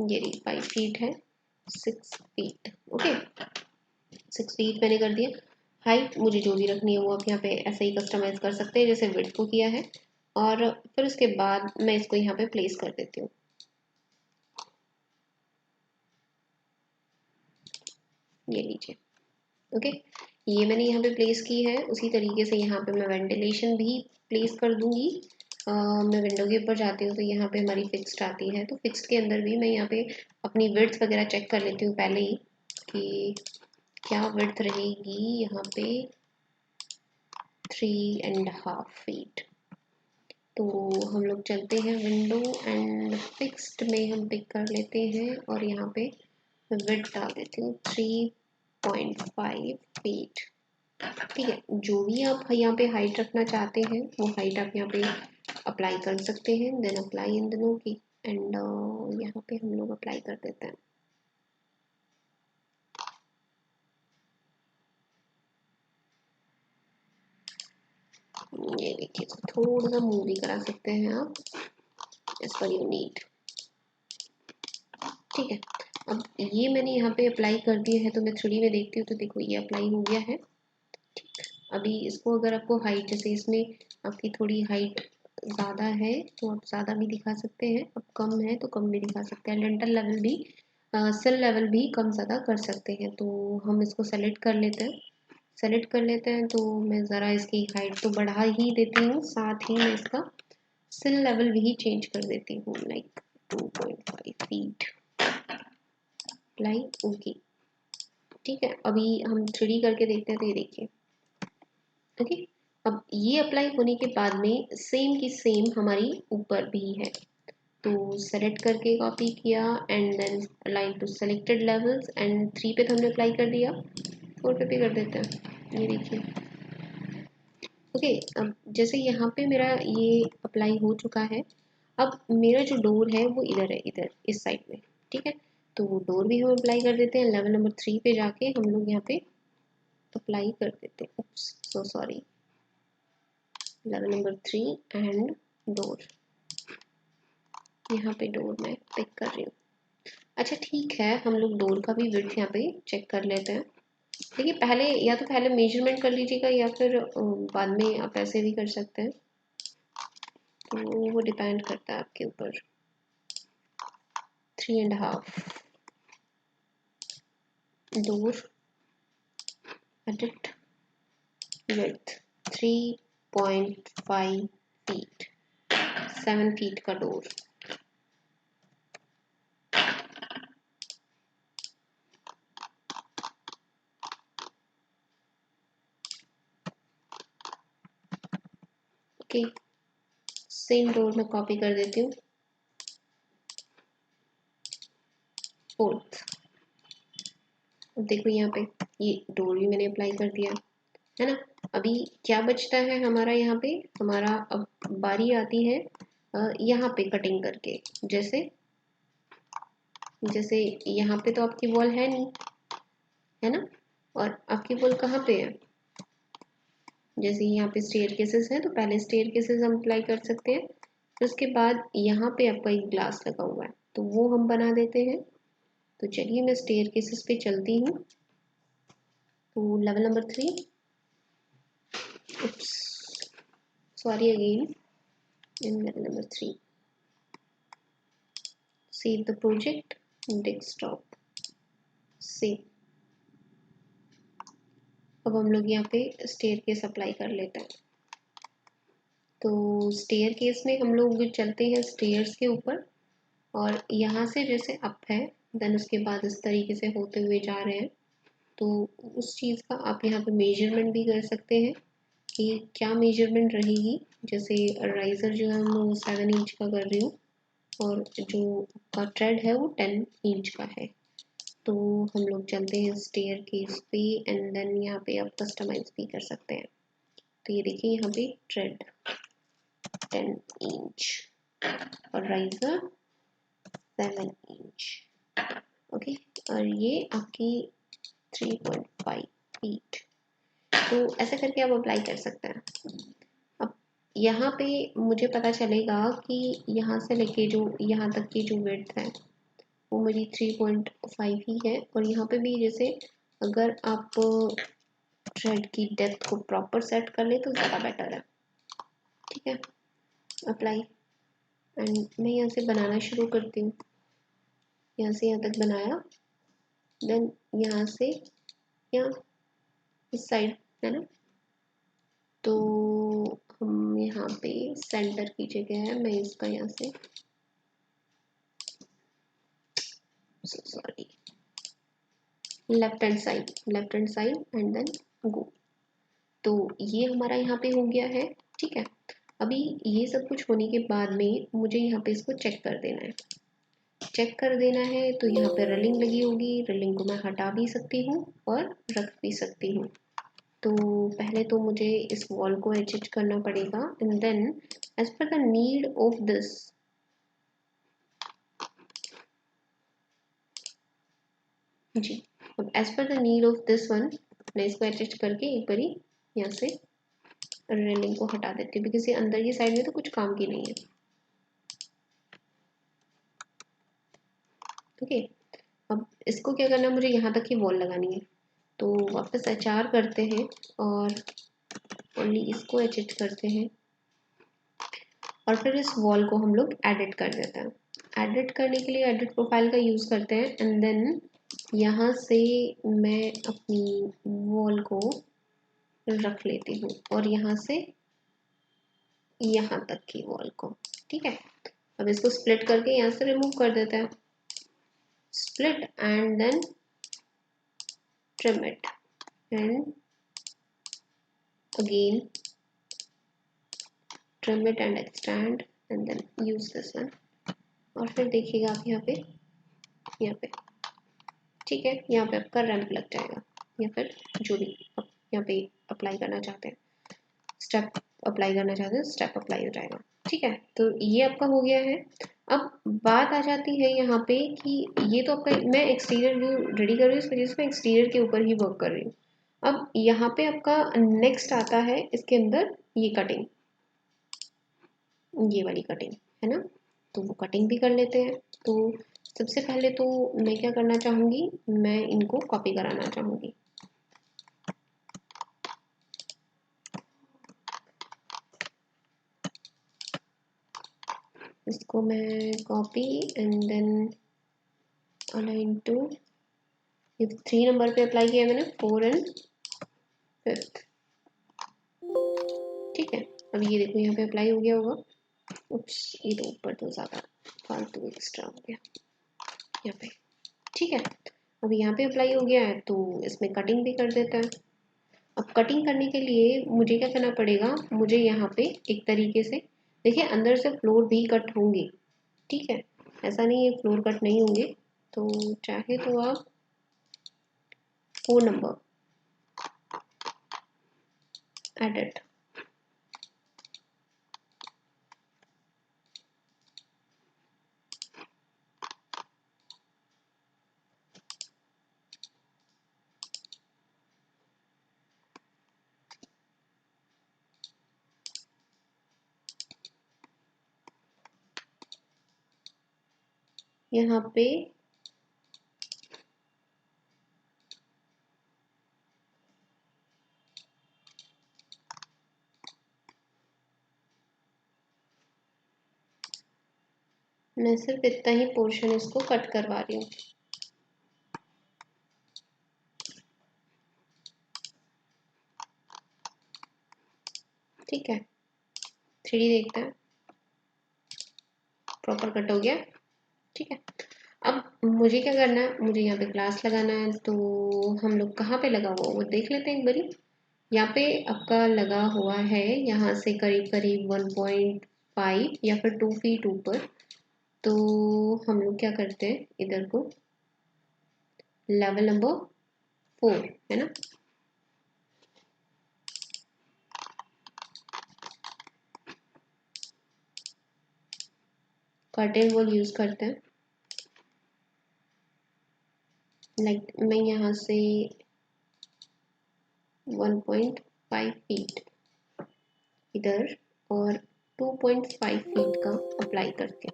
S1: ये 5 फीट है, 6 फीट, ओके 6 फीट मैंने कर दिया। हाइट मुझे जो भी रखनी है वो आप यहाँ पे ऐसे ही कस्टमाइज कर सकते हैं जैसे विड्थ को किया है। और फिर उसके बाद मैं इसको यहाँ पे प्लेस कर देती हूँ। ये लीजिए, ओके ये मैंने यहाँ पे प्लेस की है। उसी तरीके से यहाँ पे मैं वेंटिलेशन भी प्लेस कर दूंगी। मैं विंडो के ऊपर जाती हूँ तो यहाँ पे हमारी फिक्स्ड आती है, तो फिक्स्ड के अंदर भी मैं यहाँ पे अपनी विड्थ वगैरह चेक कर लेती हूँ पहले ही कि क्या विड्थ रहेगी यहाँ पे 3.5 फीट। तो हम लोग चलते हैं विंडो एंड फिक्स्ड में हम पिक कर लेते हैं और यहाँ पे विड्थ डाल देती हूँ 3.5 फीट। ठीक है, जो भी आप यहाँ पे हाइट रखना चाहते हैं वो हाइट आप यहाँ पे अप्लाई कर सकते हैं। देन अप्लाई इन दोनों की एंड यहाँ पे हम लोग अप्लाई कर देते हैं। ये देखिए, थोड़ा सा मूव भी करा सकते हैं आप एज पर यू नीड। ठीक है, अब ये मैंने यहाँ पे अप्लाई कर दिया है, तो मैं 3D में देखती हूँ तो देखो ये अप्लाई हो गया है। अभी इसको अगर आपको हाइट, जैसे इसमें आपकी थोड़ी हाइट ज़्यादा है तो आप ज़्यादा भी दिखा सकते हैं, अब कम है तो कम भी दिखा सकते हैं। लेंटर लेवल भी सेल लेवल भी कम ज़्यादा कर सकते हैं। तो हम इसको सेलेक्ट कर लेते हैं। सेलेक्ट कर लेते हैं तो मैं ज़रा इसकी हाइट तो बढ़ा ही देती हूँ, साथ ही मैं इसका सेल लेवल भी चेंज कर देती हूँ, लाइक 2.5 फीट, लाइक ओके। ठीक है, अभी हम 3D करके देखते हैं तो ये देखिए, ओके अब ये अप्लाई होने के बाद में सेम की सेम हमारी ऊपर भी है। तो सेलेक्ट करके कॉपी किया and then align to selected levels and 3 पे तो हमने अप्लाई कर दिया, 4 पे भी कर देते हैं। ये देखिए, ओके अब जैसे यहाँ पे मेरा ये अप्लाई हो चुका है, अब मेरा जो डोर है वो इधर है, इधर इस साइड में। ठीक है, तो वो डोर भी हम अप्लाई कर देते हैं। लेवल नंबर 3 पे जाके हम लोग यहाँ पे अप्लाई कर देते हैं, so sorry, level number 3 and door, यहाँ पे डोर मैं पिक कर रही हूँ। अच्छा ठीक है, हम लोग डोर का भी विड्थ यहाँ पे चेक कर लेते हैं। देखिए पहले, या तो पहले मेजरमेंट कर लीजिएगा या फिर बाद में आप ऐसे भी कर सकते हैं, तो वो डिपेंड करता है आपके ऊपर। 3.5 door, edit width 3.5 feet, 7 feet का डोर। ओके, सेम डोर में कॉपी कर देती हूँ, 4th। अब देखो यहाँ पे ये डोर भी मैंने अप्लाई कर दिया है ना। अभी क्या बचता है हमारा, यहाँ पे हमारा अब बारी आती है यहाँ पे कटिंग करके। जैसे जैसे यहाँ पे तो आपकी वॉल है नहीं, है ना, और आपकी वॉल कहाँ पे है, जैसे यहाँ पे स्टेयर केसेस है तो पहले स्टेयर केसेस हम अप्लाई कर सकते हैं। फिर उसके बाद यहाँ पे आपका एक ग्लास लगा हुआ है तो वो हम बना देते हैं। तो चलिए मैं स्टेयर केसेस पे चलती हूँ। तो level number 3, sorry again, in level number 3 save the project, desktop save. अब हम लोग यहाँ पे स्टेयर केस अप्लाई कर लेते हैं। तो स्टेयर केस में हम लोग चलते हैं स्टेयर्स के ऊपर और यहाँ से जैसे अप है, देन उसके बाद इस तरीके से होते हुए जा रहे हैं। तो उस चीज़ का आप यहाँ पे मेजरमेंट भी कर सकते हैं कि क्या मेजरमेंट रहेगी। जैसे राइज़र जो है मैं वो 7 इंच का कर रही हूँ और जो का ट्रेड है वो 10 इंच का है। तो हम लोग चलते हैं स्टेयर केस पे एंड देन यहाँ पे आप कस्टमाइज भी कर सकते हैं। तो ये देखिए यहाँ पे ट्रेड 10 इंच और राइजर 7 इंच, ओके, और ये आपकी 3.5 फीट। तो ऐसा करके आप अप्लाई कर सकते हैं। अब यहाँ पे मुझे पता चलेगा कि यहाँ से लेके जो यहाँ तक की जो विड्थ है वो मेरी 3.5 ही है, और यहाँ पे भी जैसे अगर आप थ्रेड की डेप्थ को प्रॉपर सेट कर ले तो ज़्यादा बेटर है। ठीक है, अप्लाई, एंड मैं यहाँ से बनाना शुरू करती हूँ। यहाँ से यहाँ तक बनाया, देन यहाँ से यहाँ इस साइड है ना, तो हम यहाँ पे सेंटर की जगह है, मैं इसका यहाँ से sorry left hand side and then go. तो ये हमारा यहाँ पे हो गया है। ठीक है, अभी ये सब कुछ होने के बाद में मुझे यहाँ पे इसको चेक कर देना है। चेक कर देना है तो यहाँ पे रलिंग लगी होगी, रलिंग को मैं हटा भी सकती हूँ और रख भी सकती हूँ। तो पहले तो मुझे इस वॉल को एडजस्ट करना पड़ेगा and then as per the need of this जी, अब as per the need of this one मैं इसको एडजस्ट करके एक बारी यहाँ से रेलिंग को हटा देती हूँ, बिकॉज ये अंदर की साइड में तो कुछ काम की नहीं है। ओके, अब इसको क्या करना है, मुझे यहाँ तक ही वॉल लगानी है। तो वापस HR करते हैं और ओनली इसको एडिट करते हैं और फिर इस वॉल को हम लोग एडिट कर देते हैं। एडिट करने के लिए एडिट प्रोफाइल का यूज़ करते हैं एंड देन यहाँ से मैं अपनी वॉल को रख लेती हूँ और यहाँ से यहाँ तक की वॉल को। ठीक है, अब इसको स्प्लिट करके यहाँ से रिमूव कर देते हैं, split and then trim it and again trim it and extend and then use this one। और फिर देखिएगा आप यहाँ पे ठीक है, यहाँ पे आपका रैंप लग जाएगा या फिर जो भी आप यहाँ पे अप्लाई करना चाहते हैं, स्टेप अप्लाई करना चाहते हैं, स्टेप अप्लाई हो जाएगा। ठीक है, तो ये आपका हो गया है। अब बात आ जाती है यहाँ पे कि ये तो आपका, मैं एक्सटीरियर व्यू रेडी कर रही हूँ, इस वजह से मैं एक्सटीरियर के ऊपर ही वर्क कर रही हूँ। अब यहाँ पे आपका नेक्स्ट आता है इसके अंदर ये कटिंग, ये वाली कटिंग है ना, तो वो कटिंग भी कर लेते हैं। तो सबसे पहले तो मैं क्या करना चाहूँगी, मैं इनको कॉपी कराना चाहूँगी। इसको मैं copy and then align to, ये 3 नंबर पे अप्लाई किया मैंने, 4 एंड 5। ठीक है, अब ये देखो यहाँ पे अप्लाई हो गया होगा। उप्स, ये तो ऊपर तो ज़्यादा फालतू एक्स्ट्रा हो गया यहाँ पे। ठीक है, अब यहाँ पे अप्लाई हो गया है तो इसमें कटिंग भी कर देता है। अब कटिंग करने के लिए मुझे क्या करना पड़ेगा, मुझे यहाँ पे एक तरीके से देखिए अंदर से फ्लोर भी कट होंगे। ठीक है, ऐसा नहीं है फ्लोर कट नहीं होंगे, तो चाहे तो आप 4 नंबर एडिट, यहाँ पे मैं सिर्फ इतना ही पोर्शन इसको कट करवा रही हूँ। ठीक है, 3D देखते हैं, प्रॉपर कट हो गया। ठीक है, अब मुझे क्या करना है, मुझे यहाँ पे ग्लास लगाना है, तो हम लोग कहाँ पे लगा हुआ वो देख लेते हैं एक बारी। यहाँ पे आपका लगा हुआ है यहाँ से करीब करीब 1.5 या फिर 2 फीट ऊपर। तो हम लोग क्या करते हैं, इधर को लेवल नंबर 4 है ना। कर्टेन वॉल यूज करते हैं। लाइक मैं यहाँ से 1.5 फीट इधर और 2.5 फीट का अप्लाई करके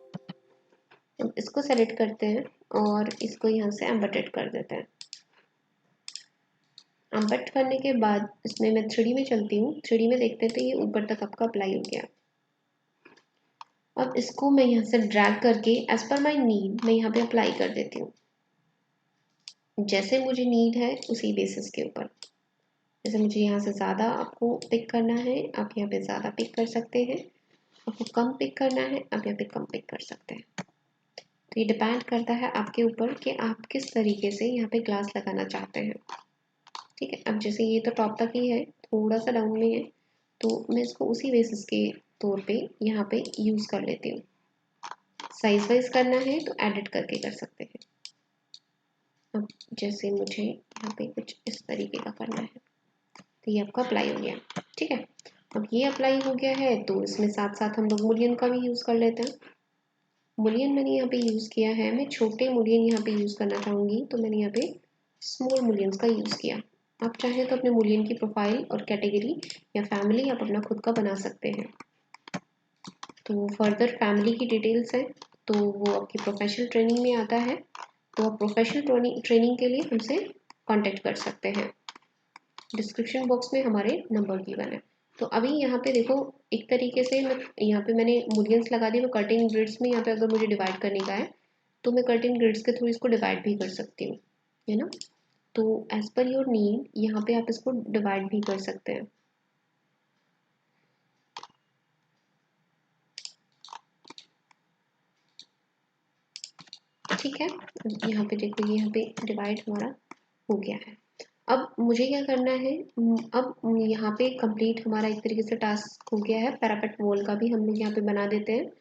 S1: अब इसको सेलेक्ट करते हैं और इसको यहाँ से एम्बेडेड कर देते हैं। एम्बेड करने के बाद इसमें मैं 3D में चलती हूँ। 3D में देखते हैं तो ये ऊपर तक आपका अप्लाई हो गया। अब इसको मैं यहाँ से ड्रैग करके एज पर माई नीड मैं यहाँ पे अप्लाई कर देती हूँ, जैसे मुझे नीड है उसी बेसिस के ऊपर। जैसे मुझे यहाँ से ज़्यादा आपको पिक करना है, आप यहाँ पे ज़्यादा पिक कर सकते हैं। आपको कम पिक करना है, आप यहाँ पे कम पिक कर सकते हैं। तो ये डिपेंड करता है आपके ऊपर कि आप किस तरीके से यहाँ पे ग्लास लगाना चाहते हैं। ठीक है, अब जैसे ये तो टॉप तक ही है, थोड़ा सा डाउन में है, तो मैं इसको उसी बेसिस के तौर पे यहाँ पे यूज़ कर लेती हूँ। साइज वाइज करना है तो एडिट करके कर सकते हैं। अब जैसे मुझे यहाँ पे कुछ इस तरीके का करना है तो ये आपका अप्लाई हो गया। ठीक है, अब ये अप्लाई हो गया है तो इसमें साथ साथ हम लोग मुलियन का भी यूज़ कर लेते हैं। मुलियन मैंने यहाँ पे यूज़ किया है, मैं छोटे मुलियन यहाँ पे यूज़ करना चाहूँगी तो मैंने यहाँ पे स्मॉल मुलियंस का यूज़ किया। आप चाहें तो अपने मुलियन की प्रोफाइल और कैटेगरी या फैमिली आप अपना खुद का बना सकते हैं। तो फर्दर फैमिली की डिटेल्स है तो वो आपकी प्रोफेशनल ट्रेनिंग में आता है, तो आप प्रोफेशनल ट्रेनिंग के लिए हमसे कांटेक्ट कर सकते हैं। डिस्क्रिप्शन बॉक्स में हमारे नंबर गिवन है। तो अभी यहाँ पे देखो एक तरीके से मैं यहाँ पे मैंने मुलियंस लगा दी। मैं कटिंग ग्रिड्स में यहाँ पे अगर मुझे डिवाइड करने का है तो मैं कटिंग ग्रिड्स के थ्रू इसको डिवाइड भी कर सकती हूँ, है ना। तो एज पर योर नीड यहाँ पे आप इसको डिवाइड भी कर सकते हैं। ठीक है, यहाँ पे देखो यहाँ पे डिवाइड हमारा हो गया है। अब मुझे क्या करना है, अब यहाँ पे कंप्लीट हमारा एक तरीके से टास्क हो गया है। पैरापेट वॉल का भी हम लोग यहाँ पे बना देते हैं।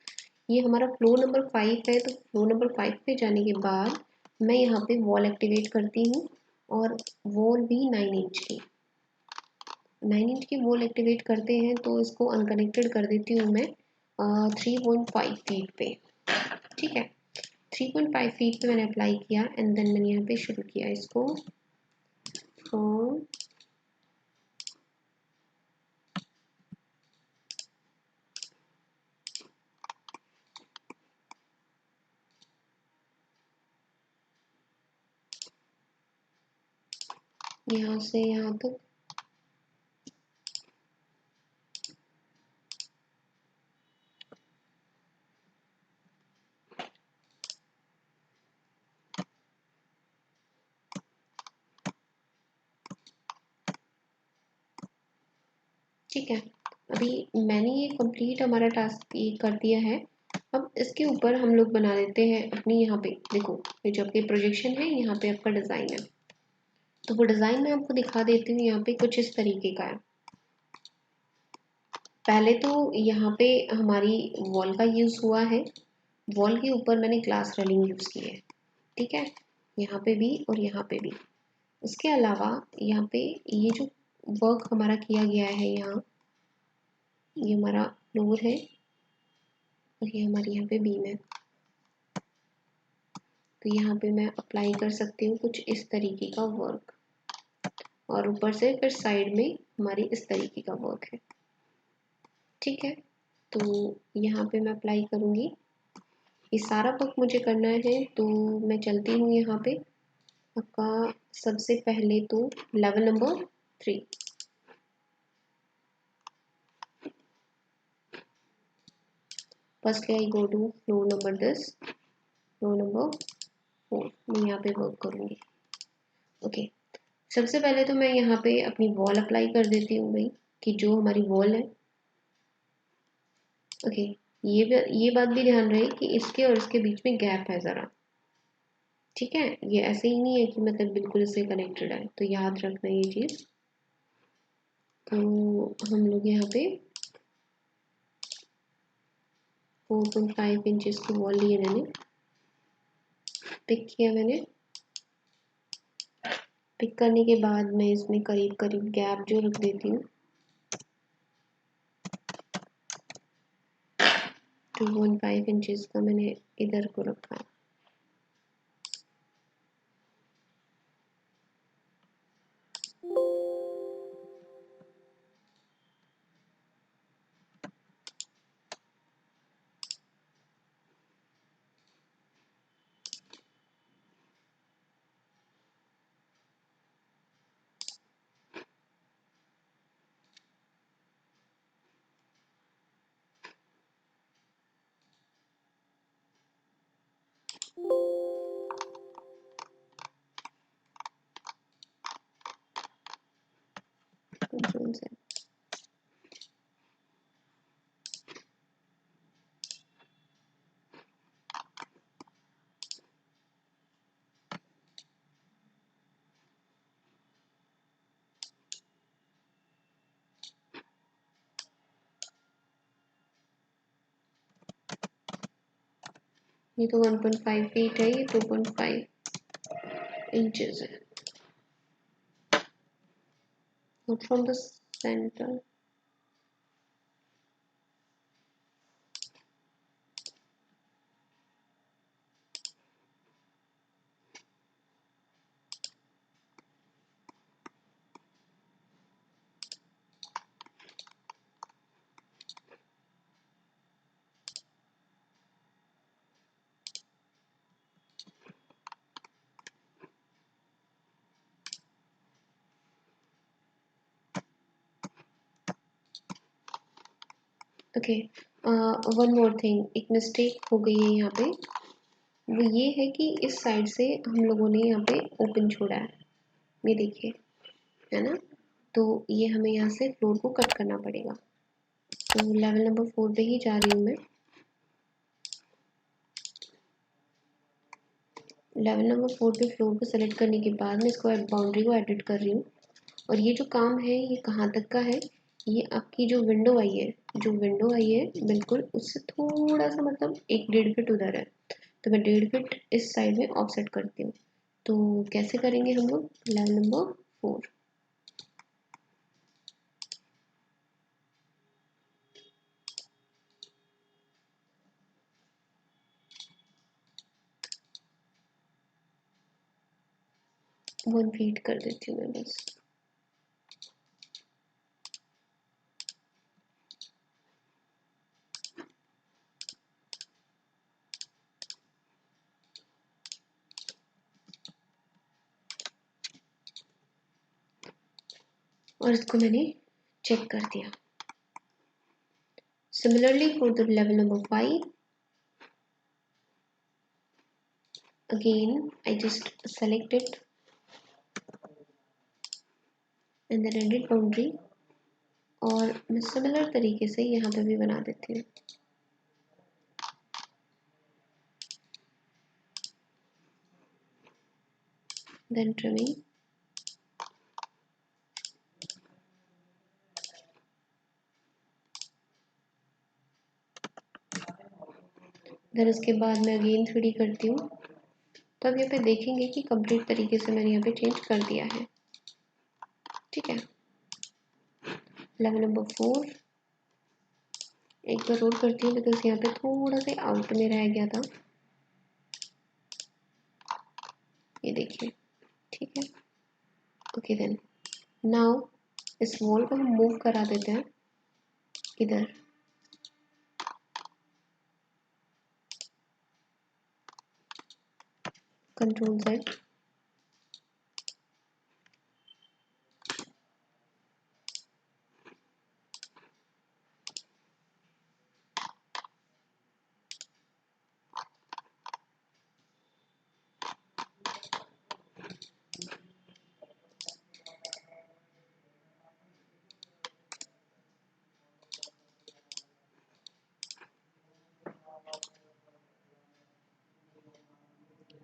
S1: ये हमारा फ्लो नंबर 5 है, तो फ्लो नंबर 5 पे जाने के बाद मैं यहाँ पे वॉल एक्टिवेट करती हूँ और वॉल भी 9 इंच की 9 इंच की वॉल एक्टिवेट करते हैं तो इसको अनकनेक्टेड कर देती हूँ मैं 3.5 फीट पे। ठीक है, 3.5 फीट पे मैंने अप्लाई किया एंड देन मैंने यहाँ पे शुरू किया इसको फ्रॉम यहाँ से यहाँ तक। ठीक है, अभी मैंने ये कंप्लीट हमारा टास्क ये कर दिया है। अब इसके ऊपर हम लोग बना देते हैं अपनी, यहाँ पे देखो ये जो आपकी प्रोजेक्शन है यहाँ पे आपका डिज़ाइन है, तो वो डिज़ाइन मैं आपको दिखा देती हूँ। यहाँ पे कुछ इस तरीके का है। पहले तो यहाँ पे हमारी वॉल का यूज़ हुआ है, वॉल के ऊपर मैंने ग्लास रेलिंग यूज़ की है। ठीक है, यहाँ पे भी और यहाँ पे भी। उसके अलावा यहाँ पे ये जो वर्क हमारा किया गया है, यहाँ ये हमारा फ्लोर है और ये हमारी यहाँ पे बीम है, तो यहाँ पे मैं अप्लाई कर सकती हूँ कुछ इस तरीके का वर्क और ऊपर से फिर साइड में हमारी इस तरीके का वर्क है। ठीक है, तो यहाँ पे मैं अप्लाई करूँगी। ये सारा वर्क मुझे करना है तो मैं चलती हूँ यहाँ पे आपका सबसे पहले तो level number 3। Firstly I go to floor number this, floor number 4 मैं यहाँ पे वर्क करूँगी। ओके, सबसे पहले तो मैं यहाँ पे अपनी वॉल अप्लाई कर देती हूँ भाई, कि जो हमारी वॉल है। ओके, ये बात भी ध्यान रहे कि इसके और इसके बीच में गैप है ज़रा। ठीक है, ये ऐसे ही नहीं है कि मतलब बिल्कुल इससे कनेक्टेड है, तो याद रखना ये चीज़। तो हम लोग यहाँ पे 4.5 इंचेस की वॉल ली है मैंने, पिक किया मैंने पिक करने के बाद मैं इसमें करीब करीब गैप जो रख देती हूँ 2.5 इंचेस का मैंने इधर को रखा है। कंट्रोल से ये तो 1.5 फीट है, ये 2.5 इंचेस है। Not from the center. Okay, one more thing, एक मिस्टेक हो गई है यहाँ पे। वो ये है कि इस साइड से हम लोगों ने यहाँ पे ओपन छोड़ा है, ये देखिए, है ना। तो ये हमें यहाँ से फ्लोर को कट करना पड़ेगा। तो लेवल नंबर 4 पे ही जा रही हूँ मैं। लेवल नंबर 4 पे फ्लोर को सेलेक्ट करने के बाद मैं इसको बाउंड्री को एडिट कर रही हूँ। और ये जो काम है ये कहाँ तक का है, ये आपकी जो विंडो आई है, जो विंडो आई है बिल्कुल उससे थोड़ा सा मतलब 1-1.5 फीट उधर है। तो मैं 1.5 फीट इस साइड में ऑफसेट करती हूँ। तो कैसे करेंगे हम लोग, लेवल नंबर 4, वन फीट कर देती हूँ मैं बस। और इसको मैंने चेक कर दिया। Similarly for the level number 5, again I just select it and then edit boundary, और मैं सिमिलर तरीके से यहाँ पे भी बना देती हूँ। Then trimming, देन इसके बाद मैं अगेन 3D करती हूँ। तो अब यहाँ पे देखेंगे कि कंप्लीट तरीके से मैंने यहाँ पे चेंज कर दिया है, ठीक है। लेवल नंबर 4 एक बार और करती हूँ बिकॉज यहाँ पे थोड़ा सा आउट में रह गया था, ये देखिए, ठीक है। ओके देन नाउ इस वॉल को हम मूव करा देते हैं इधर। Control Z,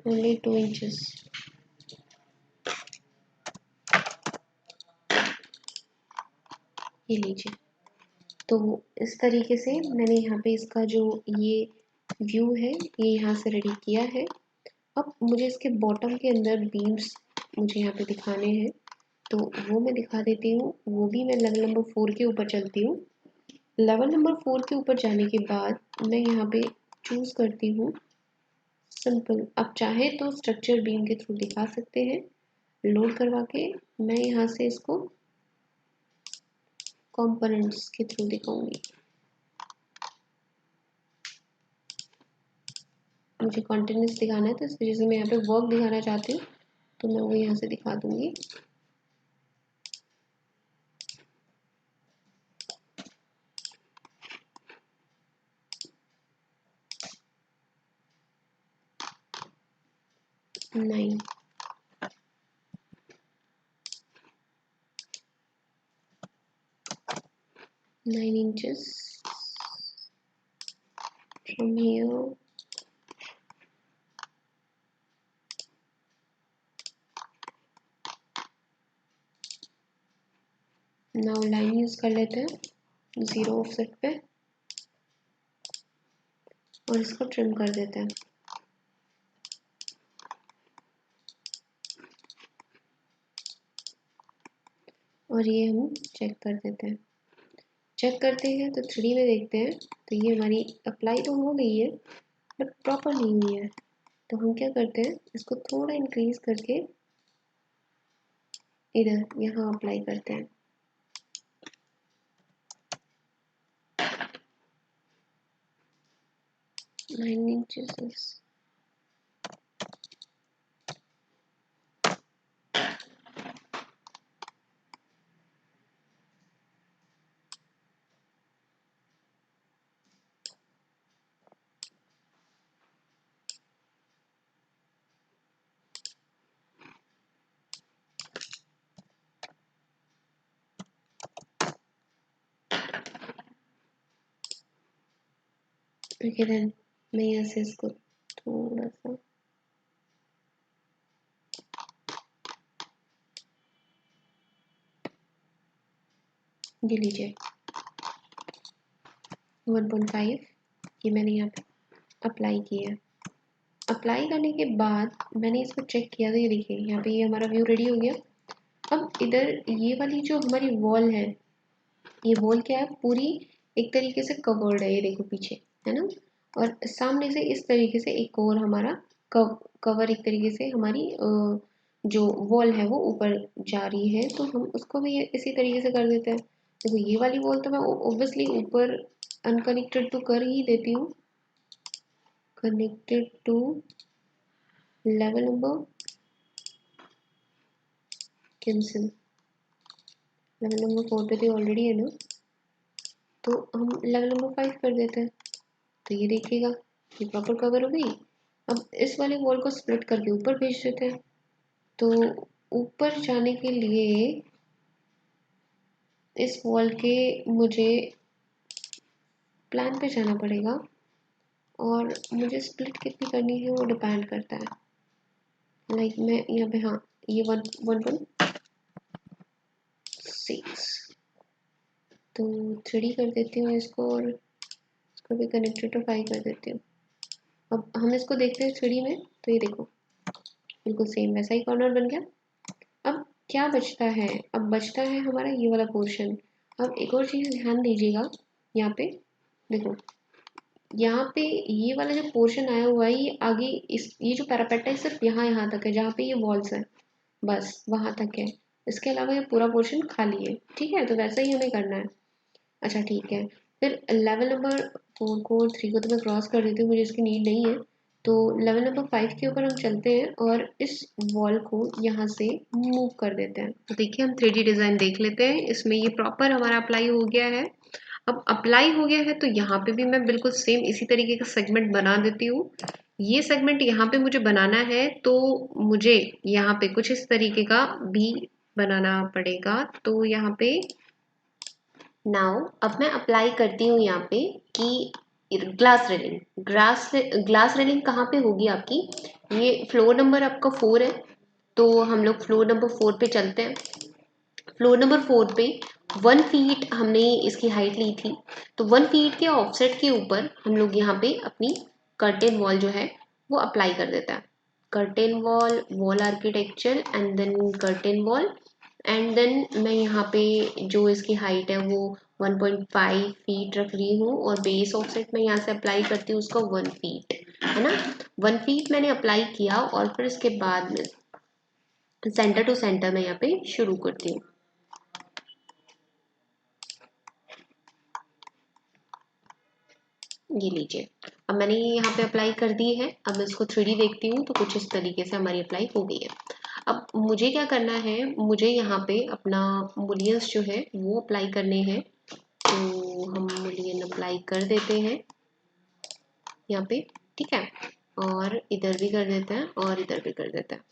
S1: only 2 inches। ये लीजिए। तो इस तरीके से मैंने यहाँ पे इसका जो ये व्यू है ये यहाँ से रेडी किया है। अब मुझे इसके बॉटम के अंदर बीम्स मुझे यहाँ पे दिखाने हैं तो वो मैं दिखा देती हूँ। वो भी मैं लेवल नंबर 4 के ऊपर चलती हूँ। लेवल नंबर 4 के ऊपर जाने के बाद मैं यहाँ पे चूज़ करती हूँ सिंपल। आप चाहे तो स्ट्रक्चर बीम के थ्रू दिखा सकते हैं। लोड करवा के मैं यहाँ से इसको कंपोनेंट्स के थ्रू दिखाऊंगी। मुझे कॉन्टिन्यूस दिखाना है तो इस वजह से मैं यहाँ पे वर्क दिखाना चाहती हूँ, तो मैं वो यहाँ से दिखा दूंगी। Nine 9 inches from here now line use कर लेते हैं 0 ऑफसेट पे और इसको ट्रिम कर देते हैं। और ये हम चेक कर देते हैं। चेक करते हैं तो 3D में देखते हैं तो ये हमारी अप्लाई तो हो गई है बट प्रॉपर नहीं हुई है। तो हम क्या करते हैं, इसको थोड़ा इंक्रीज करके इधर यहाँ अप्लाई करते हैं। Nine inches okay. देन मैं यहाँ से इसको थोड़ा सा ये लीजिए 1.5 ये मैंने यहाँ पे अप्लाई किया है। अप्लाई करने के बाद मैंने इसको चेक किया तो ये देखिए यहाँ पे ये हमारा व्यू रेडी हो गया। अब इधर ये वाली जो हमारी वॉल है, ये वॉल क्या है, पूरी एक तरीके से कवर्ड है। ये देखो पीछे है ना, और सामने से इस तरीके से एक और हमारा कवर एक तरीके से हमारी जो वॉल है वो ऊपर जा रही है। तो हम उसको भी इसी तरीके से कर देते हैं। देखो ये वाली वॉल तो मैं ऑब्वियसली ऊपर अनकनेक्टेड तो कर ही देती हूँ, connected to level number cancel. Level number 4 पे तो ऑलरेडी है ना, तो हम लेवल नंबर 5 कर देते हैं। तो ये देखिएगा ये प्रॉपर कवर हो गई। अब इस वाले वॉल को स्प्लिट करके ऊपर भेज देते हैं। तो ऊपर जाने के लिए इस वॉल के मुझे प्लान पे जाना पड़ेगा और मुझे स्प्लिट कितनी करनी है वो डिपेंड करता है। लाइक मैं यहाँ पे, हाँ ये 1.6 तो 3D कर देती हूँ इसको और इसको भी कनेक्टेड टू 5 कर देती हूँ। अब हम इसको देखते हैं 3D में तो ये देखो बिल्कुल सेम वैसा ही कॉर्नर बन गया। अब क्या बचता है, अब बचता है हमारा ये वाला पोर्शन। अब एक और चीज़ ध्यान दीजिएगा, यहाँ पे देखो, यहाँ पे ये वाला जो पोर्शन आया हुआ है ये आगे ये जो पैरापेट है सिर्फ यहाँ तक है, जहाँ पे ये वॉल्स है बस वहाँ तक है। इसके अलावा ये पूरा पोर्शन खाली है। ठीक है, तो वैसा ही हमें करना है। अच्छा ठीक है, फिर लेवल नंबर 4 को और 3 को तो मैं क्रॉस कर देती हूँ, मुझे इसकी नीड नहीं है। तो लेवल नंबर 5 के ऊपर हम चलते हैं और इस वॉल को यहाँ से मूव कर देते हैं। तो देखिए हम 3D डिज़ाइन देख लेते हैं। इसमें ये प्रॉपर हमारा अप्लाई हो गया है। अब अप्लाई हो गया है तो यहाँ पे भी मैं बिल्कुल सेम इसी तरीके का सेगमेंट बना देती हूँ। ये सेगमेंट यहाँ पे मुझे बनाना है तो मुझे यहाँ पे कुछ इस तरीके का भी बनाना पड़ेगा। तो यहाँ पे नाउ अब मैं अप्लाई करती हूँ यहाँ पे कि ग्लास रेलिंग। ग्लास रेलिंग कहाँ पे होगी आपकी, ये फ्लोर नंबर आपका 4 है तो हम लोग फ्लोर नंबर 4 पे चलते हैं। फ्लोर नंबर 4 पे 1 फीट हमने इसकी हाइट ली थी, तो 1 फीट के ऑफसेट के ऊपर हम लोग यहाँ पे अपनी कर्टेन वॉल जो है वो अप्लाई कर देता है। Curtain wall, wall architecture and then curtain wall, and then मैं यहाँ पे जो इसकी हाइट है वो 1.5 फीट रख रही हूँ, और बेस ऑफसेट मैं यहाँ से अप्लाई करती हूँ उसका 1 फीट, है ना। 1 फीट मैंने अप्लाई किया, और फिर इसके बाद में सेंटर टू सेंटर मैं यहाँ पे शुरू करती हूँ। ये लीजिए, अब मैंने ये यहाँ पे अप्लाई कर दी है। अब इसको 3D देखती हूँ तो कुछ इस तरीके से हमारी अप्लाई हो गई है। अब मुझे क्या करना है, मुझे यहाँ पे अपना मुलियंस जो है वो अप्लाई करने हैं, तो हम मुलियन अप्लाई कर देते हैं यहाँ पे, ठीक है, और इधर भी कर देते हैं और इधर भी कर देते हैं।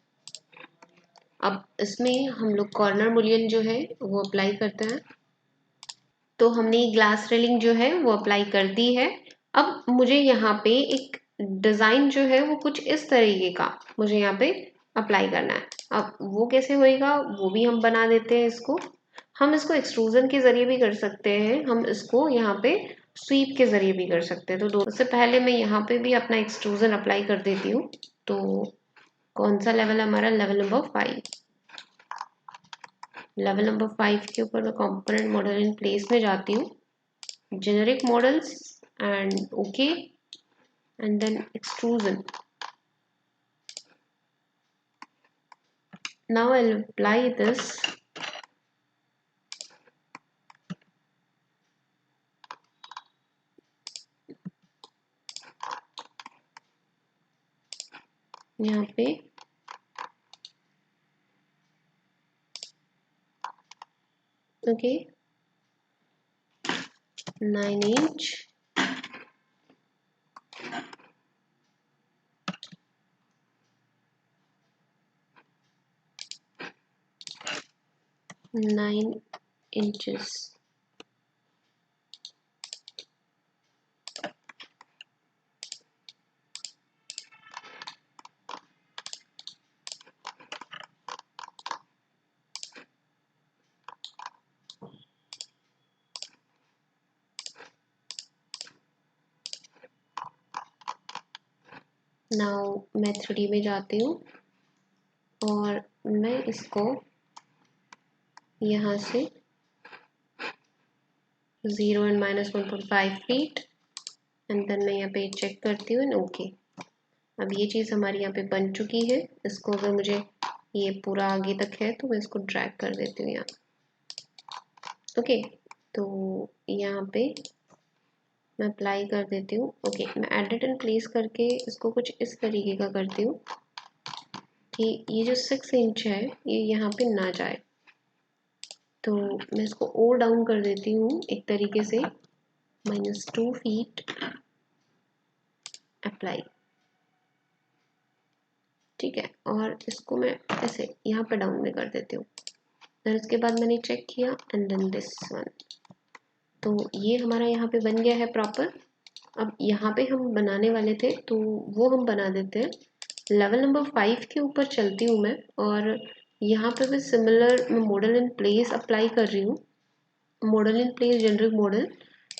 S1: अब इसमें हम लोग कॉर्नर मुलियन जो है वो अप्लाई करते हैं। तो हमने ग्लास रेलिंग जो है वो अप्लाई कर दी है। अब मुझे यहाँ पे एक डिज़ाइन जो है वो कुछ इस तरीके का मुझे यहाँ पे अप्लाई करना है। अब वो कैसे होएगा वो भी हम बना देते हैं इसको। हम इसको एक्सट्रूजन के ज़रिए भी कर सकते हैं, हम इसको यहाँ पे स्वीप के ज़रिए भी कर सकते हैं। तो उससे पहले मैं यहाँ पे भी अपना एक्सट्रूजन अप्लाई कर देती हूँ। तो कौन सा लेवल हमारा, लेवल नंबर 5। लेवल नंबर 5 के ऊपर मैं कंपोनेंट मॉडल इन प्लेस में जाती हूँ, generic models and OK, and then extrusion. Now I'll apply this. यहाँ पे okay 9 inch, nine inches. Now मैं 3D में जाती हूँ और मैं इसको यहाँ से 0 एंड -1.5 फीट, एंड देन मैं यहाँ पे चेक करती हूँ ओके। अब ये चीज़ हमारी यहाँ पे बन चुकी है। इसको अगर मुझे ये पूरा आगे तक है तो मैं इसको ड्रैग कर देती हूँ यहाँ, ओके। तो यहाँ पे मैं अप्लाई कर देती हूँ, ओके। मैं एडिट एंड प्लेस करके इसको कुछ इस तरीके का करती हूँ कि ये जो 6 इंच है ये यहाँ पे ना जाए। तो मैं इसको और डाउन कर देती हूँ एक तरीके से, -2 फीट अप्लाई, ठीक है। और इसको मैं ऐसे यहाँ पे डाउन में कर देती हूँ। फिर उसके बाद मैंने चेक किया एंड देन दिस वन, तो ये हमारा यहाँ पे बन गया है प्रॉपर। अब यहाँ पे हम बनाने वाले थे तो वो हम बना देते हैं। लेवल नंबर 5 के ऊपर चलती हूँ मैं, और यहाँ पे भी सिमिलर मैं मॉडल इन प्लेस अप्लाई कर रही हूँ, model in place generic model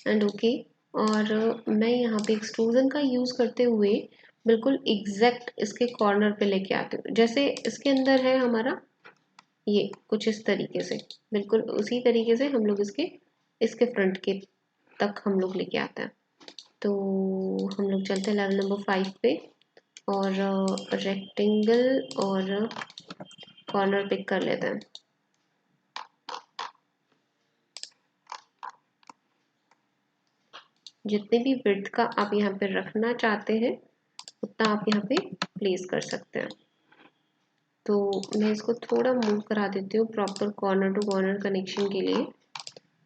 S1: and okay. और मैं यहाँ पे एक्सट्रूजन का यूज़ करते हुए बिल्कुल एग्जैक्ट इसके कॉर्नर पे लेके आती हूँ। जैसे इसके अंदर है हमारा ये कुछ इस तरीके से, बिल्कुल उसी तरीके से हम लोग इसके फ्रंट के तक हम लोग लेके आते हैं। तो हम लोग चलते हैं लेवल नंबर 5 पे, और रेक्टेंगल और कॉर्नर पिक कर लेते हैं। जितने भी विड्थ का आप यहाँ पे रखना चाहते हैं उतना आप यहाँ पे प्लेस कर सकते हैं। तो मैं इसको थोड़ा मूव करा देती हूँ proper corner to corner connection के लिए।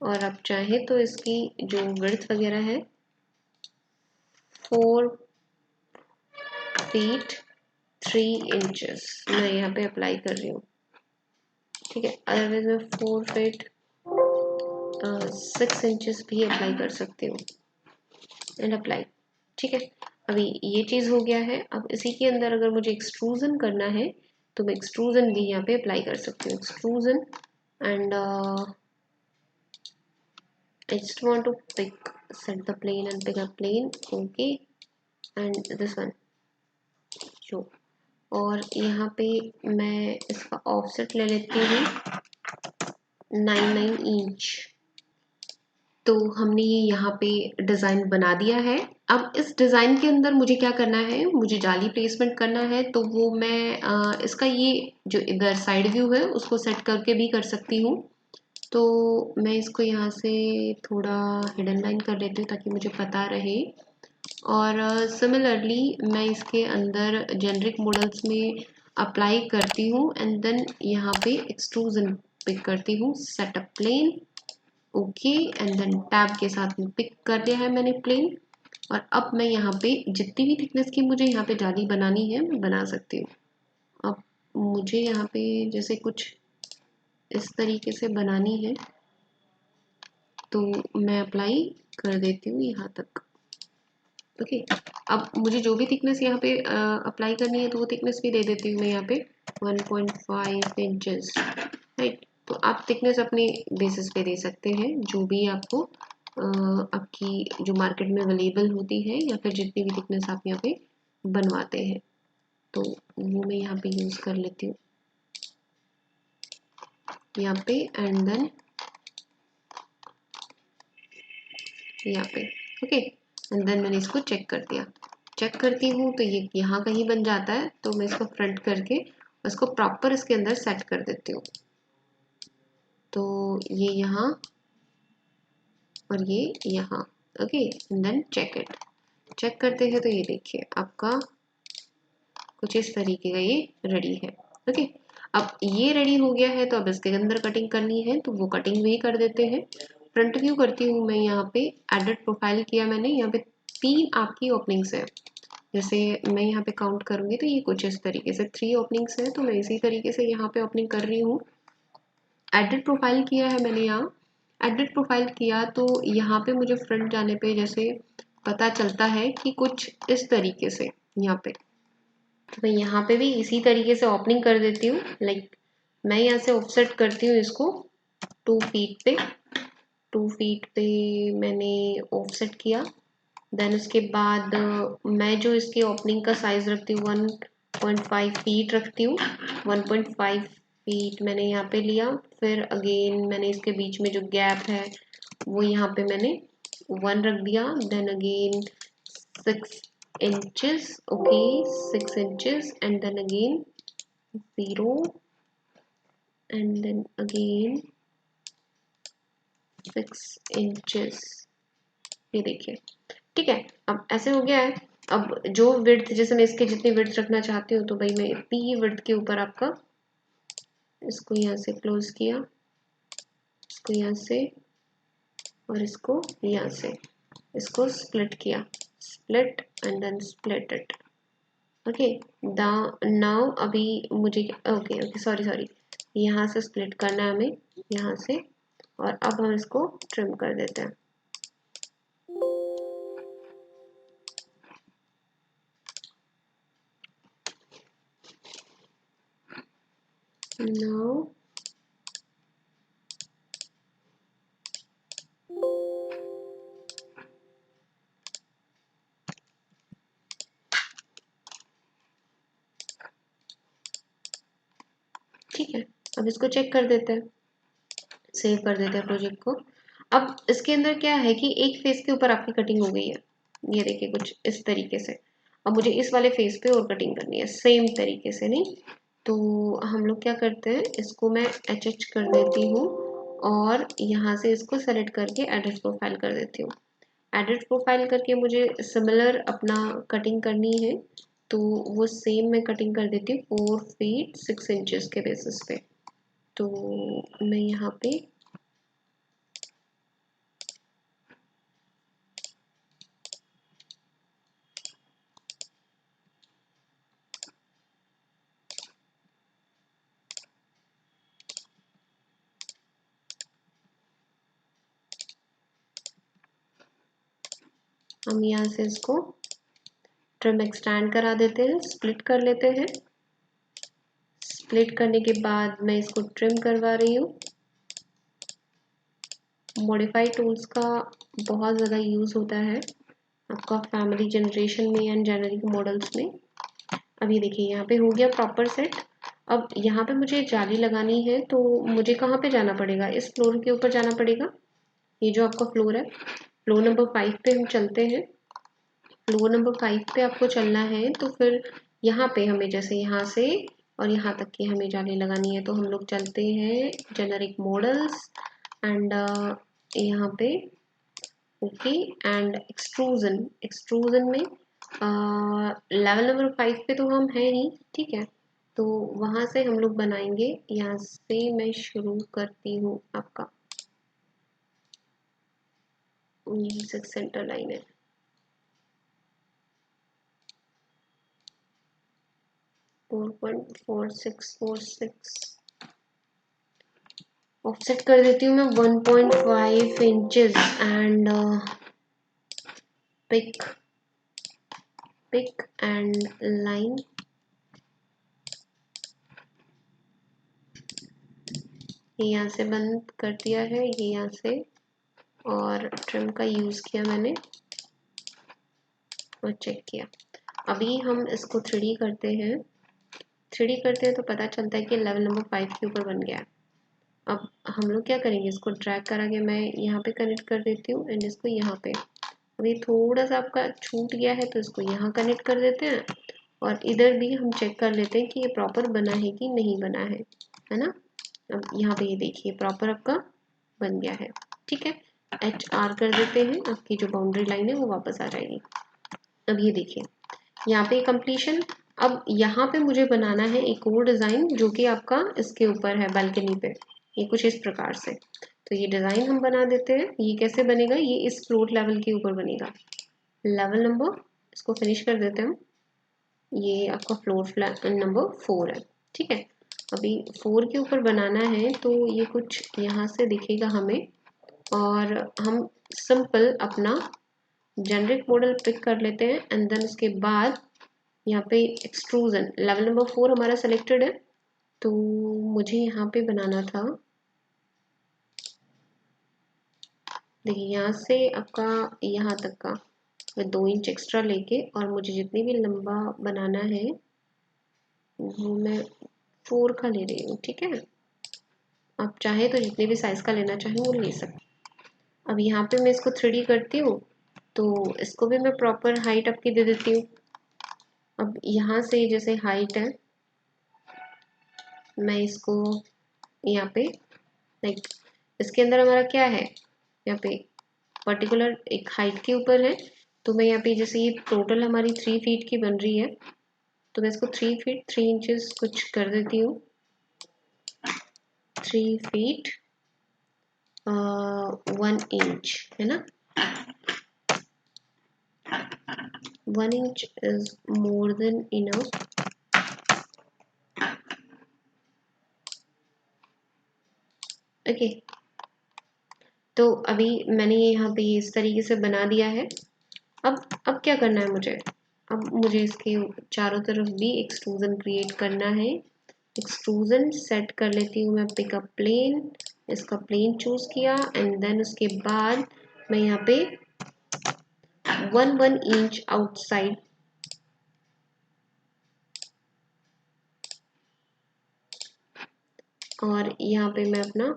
S1: और आप चाहें तो इसकी जो विड्थ वगैरह है 4 फीट 3 इंचेस मैं यहाँ पे अप्लाई कर रही हूँ, ठीक है। अदरवाइज मैं 4 फीट 6 इंचेस भी अप्लाई कर सकती हूँ एंड अप्लाई, ठीक है। अभी ये चीज़ हो गया है। अब इसी के अंदर अगर मुझे एक्सट्रूजन करना है तो मैं एक्सट्रूजन भी यहाँ पे अप्लाई कर सकती हूँ, extrusion and I just want to set the plane and pick a plane, okay, and this one, so और यहाँ पे मैं इसका ऑफसेट ले लेती हूँ 99 इंच। तो हमने ये यहाँ पे डिज़ाइन बना दिया है। अब इस डिज़ाइन के अंदर मुझे क्या करना है, मुझे जाली प्लेसमेंट करना है। तो वो मैं इसका ये जो इधर साइड व्यू है उसको सेट करके भी कर सकती हूँ। तो मैं इसको यहाँ से थोड़ा हिडन लाइन कर लेती हूँ ताकि मुझे पता रहे। और सिमिलरली मैं इसके अंदर जेनरिक मॉडल्स में अप्लाई करती हूँ एंड देन यहाँ पे एक्सट्रूजन पिक करती हूँ, setup plane, okay, and then tab के साथ में पिक कर लिया है मैंने प्लेन। और अब मैं यहाँ पे जितनी भी थिकनेस की मुझे यहाँ पे जाली बनानी है मैं बना सकती हूँ। अब मुझे यहाँ पे जैसे कुछ इस तरीके से बनानी है तो मैं अप्लाई कर देती हूँ यहाँ तक। ओके, अब मुझे जो भी थिकनेस यहाँ पे अप्लाई करनी है तो वो थिकनेस भी दे देती हूँ मैं यहाँ पे 1.5 इंचेस, राइट। तो आप थिकनेस अपने बेसिस पे दे सकते हैं जो भी आपको आपकी जो मार्केट में अवेलेबल होती है या फिर जितनी भी थिकनेस आप यहाँ पे बनवाते हैं तो वो मैं यहाँ पे यूज़ कर लेती हूँ यहाँ पे एंड देन यहाँ पे, ओके। एंड देन मैंने इसको चेक कर दिया, चेक करती हूँ तो ये यहाँ कहीं बन जाता है तो मैं इसको फ्रंट करके उसको प्रॉपर इसके अंदर सेट कर देती हूँ। तो ये यहाँ और ये यहाँ, okay, and then check it. Check करते हैं तो ये देखिए आपका कुछ इस तरीके का ये रेडी है, ओके। अब ये रेडी हो गया है तो अब इसके अंदर कटिंग करनी है तो वो कटिंग भी कर देते हैं। फ्रंट व्यू करती हूँ मैं, यहाँ पे एडिट प्रोफाइल किया मैंने, यहाँ पे 3 आपकी ओपनिंग्स है। जैसे मैं यहाँ पे काउंट करूँगी तो ये कुछ इस तरीके से 3 ओपनिंग्स है तो मैं इसी तरीके से यहाँ पे ओपनिंग कर रही हूँ। एडिट प्रोफाइल किया है मैंने, यहाँ एडिट प्रोफाइल किया तो यहाँ पे मुझे फ्रंट जाने पे जैसे पता चलता है कि कुछ इस तरीके से यहाँ पे, तो मैं यहाँ पे भी इसी तरीके से ओपनिंग कर देती हूँ। लाइक मैं यहाँ से ऑफसेट करती हूँ इसको 2 फीट पे, 2 फीट पे मैंने ऑफसेट किया। देन उसके बाद मैं जो इसके ओपनिंग का साइज रखती हूँ 1.5 फीट रखती हूँ। 1.5 फीट मैंने यहाँ पे लिया, फिर अगेन मैंने इसके बीच में जो गैप है वो यहाँ पे मैंने 1 रख दिया। Then again 6 inches, okay, 6 inches, and then again 0 and then again 6 inches। ये देखिए, ठीक है। अब ऐसे हो गया है। अब जो विड्थ, जैसे मैं इसके जितनी विड्थ रखना चाहती हूँ तो भाई मैं इतनी ही विड्थ के ऊपर आपका इसको यहाँ से क्लोज किया, इसको यहाँ से और इसको यहाँ से इसको स्प्लिट किया, split and then split it, okay. Now अभी मुझे ओके ओके सॉरी यहाँ से स्प्लिट करना है हमें, यहाँ से। और अब हम इसको ट्रिम कर देते हैं। नाउ ठीक है, अब इसको चेक कर देते हैं, सेव कर देते हैं प्रोजेक्ट को। अब इसके अंदर क्या है कि एक फेस के ऊपर आपकी कटिंग हो गई है, ये देखिए कुछ इस तरीके से। अब मुझे इस वाले फेस पे और कटिंग करनी है सेम तरीके से, नहीं तो हम लोग क्या करते हैं, इसको मैं एच कर देती हूँ और यहाँ से इसको सेलेक्ट करके एडिट प्रोफाइल कर देती हूँ। एडिट प्रोफाइल करके मुझे सिमिलर अपना कटिंग करनी है तो वो सेम मैं कटिंग कर देती हूँ 4 फीट 6 इंचेस के बेसिस पे। तो मैं यहाँ पे हम यहाँ से इसको ट्रिम एक्सटेंड करा देते हैं, स्प्लिट कर लेते हैं। स्प्लिट करने के बाद मैं इसको ट्रिम करवा रही हूँ। मॉडिफाई टूल्स का बहुत ज़्यादा यूज़ होता है आपका फैमिली जनरेशन में एंड जेनरिक मॉडल्स में। अभी देखिए यहाँ पे हो गया प्रॉपर सेट। अब यहाँ पे मुझे जाली लगानी है, तो मुझे कहाँ पे जाना पड़ेगा? इस फ्लोर के ऊपर जाना पड़ेगा। ये जो आपका फ्लोर है, फ्लोर नंबर 5 पे हम चलते हैं। फ्लोर नंबर 5 पे आपको चलना है, तो फिर यहाँ पे हमें जैसे यहाँ से और यहाँ तक की हमें जाली लगानी है, तो हम लोग चलते हैं जेनरिक मॉडल्स एंड यहाँ पे ओके एंड एक्सट्रूजन। एक्सट्रूजन में लेवल नंबर 5 पे तो हम है नहीं, ठीक है, तो वहाँ से हम लोग बनाएंगे। यहाँ से मैं शुरू करती हूँ आपका, यही से सेंटर लाइन है। फोर 4.4646 ऑफसेट कर देती हूँ मैं 1.5 inches and pick and line. ये यहाँ से बंद कर दिया है, ये यहाँ से, और ट्रिम का यूज़ किया मैंने और चेक किया। अभी हम इसको 3D करते हैं। 3D करते हैं तो पता चलता है कि लेवल नंबर 5 के ऊपर बन गया। अब हम लोग क्या करेंगे, इसको ड्रैग करा के मैं यहाँ पे कनेक्ट कर देती हूँ एंड इसको यहाँ पे। अभी थोड़ा सा आपका छूट गया है तो इसको यहाँ कनेक्ट कर देते हैं, और इधर भी हम चेक कर लेते हैं कि ये प्रॉपर बना है कि नहीं बना है ना। अब यहाँ पे ये देखिए प्रॉपर आपका बन गया है, ठीक है। HR कर देते हैं, आपकी जो बाउंड्री लाइन है वो वापस आ जाएगी। अब ये देखिए यहाँ पे कंप्लीशन। अब यहाँ पे मुझे बनाना है एक और डिज़ाइन जो कि आपका इसके ऊपर है बालकनी पे, ये कुछ इस प्रकार से। तो ये डिज़ाइन हम बना देते हैं। ये कैसे बनेगा, ये इस फ्लोर लेवल के ऊपर बनेगा। लेवल नंबर, इसको फिनिश कर देते हैं हम। ये आपका फ्लोर नंबर 4 है, ठीक है। अभी 4 के ऊपर बनाना है, तो ये कुछ यहाँ से दिखेगा हमें, और हम सिंपल अपना जेनरिक मॉडल पिक कर लेते हैं एंड देन उसके बाद यहाँ पे एक्सट्रूजन लेवल नंबर 4 हमारा सेलेक्टेड है, तो मुझे यहाँ पे बनाना था। देखिए यहाँ से आपका यहाँ तक का मैं 2 इंच एक्स्ट्रा लेके, और मुझे जितनी भी लंबा बनाना है वो मैं 4 का ले रही हूँ, ठीक है। आप चाहे तो जितने भी साइज का लेना चाहें वो ले सकते। अब यहाँ पे मैं इसको 3D करती हूँ, तो इसको भी मैं प्रॉपर हाइट आपकी दे देती हूँ। अब यहाँ से जैसे हाइट है, मैं इसको यहाँ पे लाइक इसके अंदर हमारा क्या है, यहाँ पे पर्टिकुलर एक हाइट के ऊपर है, तो मैं यहाँ पे जैसे ये टोटल हमारी 3 फीट की बन रही है, तो मैं इसको 3 फीट 3 इंचेस कुछ कर देती हूँ। 3 फीट 1 इंच है ना, 1 inch is more than enough. Okay, तो अभी मैंने यहाँ पे इस तरीके से बना दिया है। अब क्या करना है मुझे, अब मुझे इसके चारों तरफ भी एक्सट्रूजन क्रिएट करना है। एक्सट्रूजन सेट कर लेती हूँ मैं, पिकअप प्लेन, इसका प्लेन चूज किया एंड देन उसके बाद मैं यहाँ पे 1 इंच आउटसाइड और यहाँ पे मैं अपना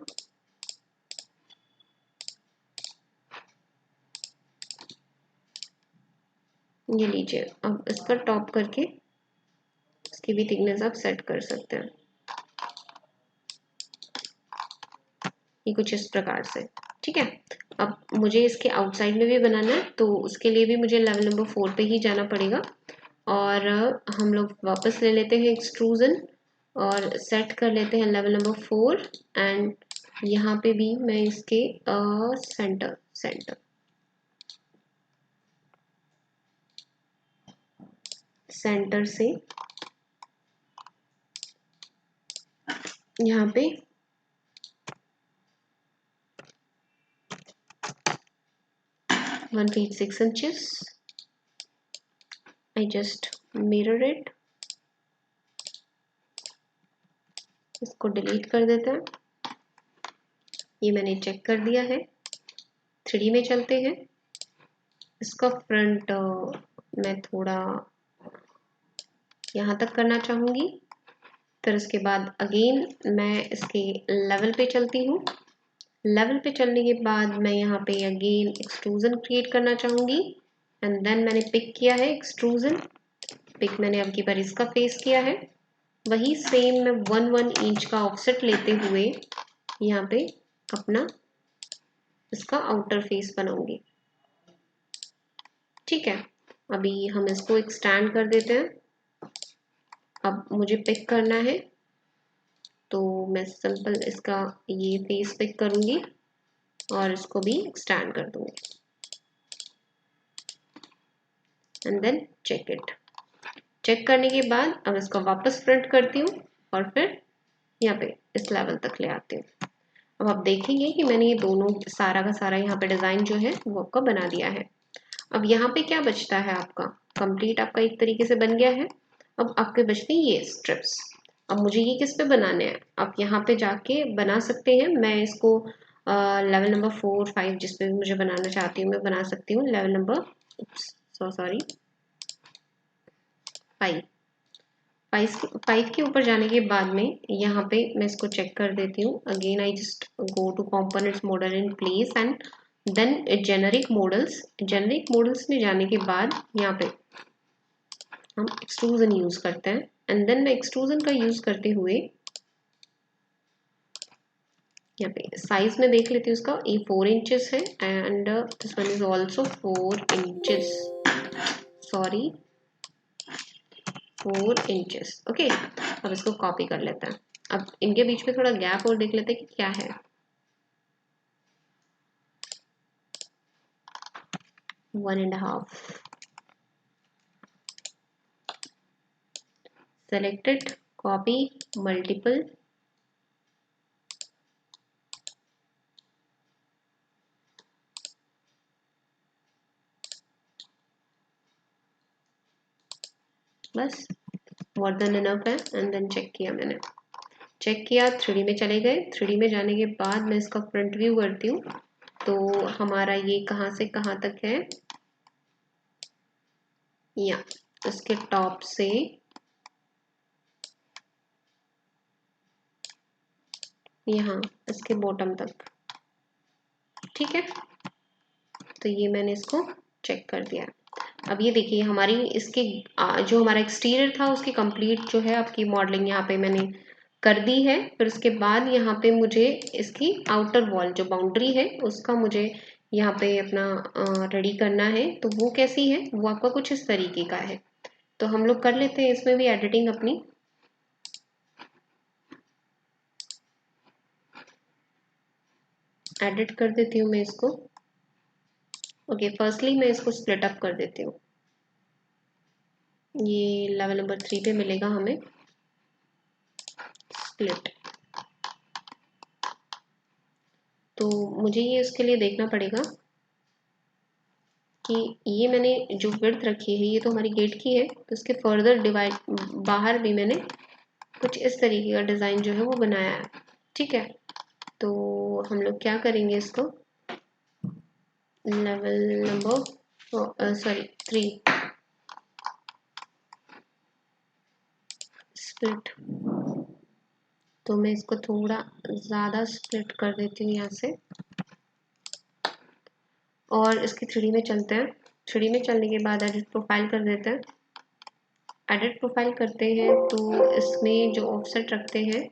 S1: ये लीजिए। अब इसका टॉप करके इसकी भी थिकनेस आप सेट कर सकते हैं, ये कुछ इस प्रकार से, ठीक है। अब मुझे इसके आउटसाइड में भी बनाना है, तो उसके लिए भी मुझे लेवल नंबर 4 पे ही जाना पड़ेगा, और हम लोग वापस ले लेते हैं एक्सट्रूजन और सेट कर लेते हैं लेवल नंबर 4 एंड यहाँ पे भी मैं इसके सेंटर से यहाँ पे 1 feet 6 inches. I just mirror it. इसको डिलीट कर देते हैं। ये मैंने चेक कर दिया है। 3D में चलते हैं। इसका फ्रंट मैं थोड़ा यहाँ तक करना चाहूँगी। फिर उसके बाद अगेन मैं इसके लेवल पे चलती हूँ। लेवल पे चलने के बाद मैं यहाँ पे अगेन एक्सट्रूजन क्रिएट करना चाहूँगी एंड देन मैंने पिक किया है एक्सट्रूजन। पिक मैंने अब की बार इसका फेस किया है। वही सेम मैं 1 इंच का ऑफसेट लेते हुए यहाँ पे अपना इसका आउटर फेस बनाऊंगी। ठीक है, अभी हम इसको एक्सटेंड कर देते हैं। अब मुझे पिक करना है तो मैं सिंपल इसका ये फेस पिक करूंगी और इसको भी एक्सटेंड कर दूंगी and then check it. Check करने के बाद अब इसको वापस प्रिंट करती हूँ और फिर यहाँ पे इस लेवल तक ले आती हूँ। अब आप देखेंगे कि मैंने ये दोनों सारा का सारा यहाँ पे डिज़ाइन जो है वो आपका बना दिया है। अब यहाँ पे क्या बचता है आपका, कंप्लीट आपका एक तरीके से बन गया है। अब आपके बचते हैं ये स्ट्रिप्स। अब मुझे ये किस पे बनाने हैं, आप यहाँ पे जाके बना सकते हैं। मैं इसको लेवल नंबर 4, 5 जिस पे भी मुझे बनाना चाहती हूँ मैं बना सकती हूँ। लेवल नंबर सॉरी 5 5 के ऊपर जाने के बाद में यहाँ पे मैं इसको चेक कर देती हूँ। Again I just go to components model in place and then generic models. Generic models में जाने के बाद यहाँ पे हम एक्सट्रूजन यूज करते हैं एंड देन मैं एक्सट्रूजन का यूज करते हुए यहाँ पे साइज में देख लेती हूँ उसका। ये 4 इंचेस है and this one is also 4 inches, sorry 4 inches. Okay, अब इसको कॉपी कर लेते हैं। अब इनके बीच में थोड़ा गैप और देख लेते हैं कि क्या है। 1.5 selected, copy multiple, बस मोर देन इनफ है एंड देन चेक किया मैंने। चेक किया, 3D में चले गए। 3D में जाने के बाद मैं इसका फ्रंट व्यू करती हूँ तो हमारा ये कहाँ से कहाँ तक है, या इसके टॉप से यहाँ इसके बॉटम तक। ठीक है, तो ये मैंने इसको चेक कर दिया। अब ये देखिए हमारी इसके जो हमारा एक्सटीरियर था उसकी कंप्लीट जो है आपकी मॉडलिंग यहाँ पे मैंने कर दी है। फिर उसके बाद यहाँ पे मुझे इसकी आउटर वॉल जो बाउंड्री है उसका मुझे यहाँ पे अपना रेडी करना है। तो वो कैसी है, वो आपका कुछ इस तरीके का है। तो हम लोग कर लेते हैं इसमें भी एडिटिंग अपनी। एडिट कर देती हूँ मैं इसको। ओके, फर्स्टली मैं इसको स्प्लिट अप कर देती हूँ। ये लेवल नंबर 3 पे मिलेगा हमें स्प्लिट। तो मुझे ये इसके लिए देखना पड़ेगा कि ये मैंने जो विड्थ रखी है ये तो हमारी गेट की है, तो इसके फर्दर डिवाइड बाहर भी मैंने कुछ इस तरीके का डिज़ाइन जो है वो बनाया है। ठीक है, तो हम लोग क्या करेंगे, इसको लेवल नंबर 3 स्प्लिट। तो मैं इसको थोड़ा ज़्यादा स्प्लिट कर देती हूँ यहाँ से और इसकी 3D में चलते हैं। 3D में चलने के बाद एडिट प्रोफाइल कर देते हैं। एडिट प्रोफाइल करते हैं तो इसमें जो ऑफसेट रखते हैं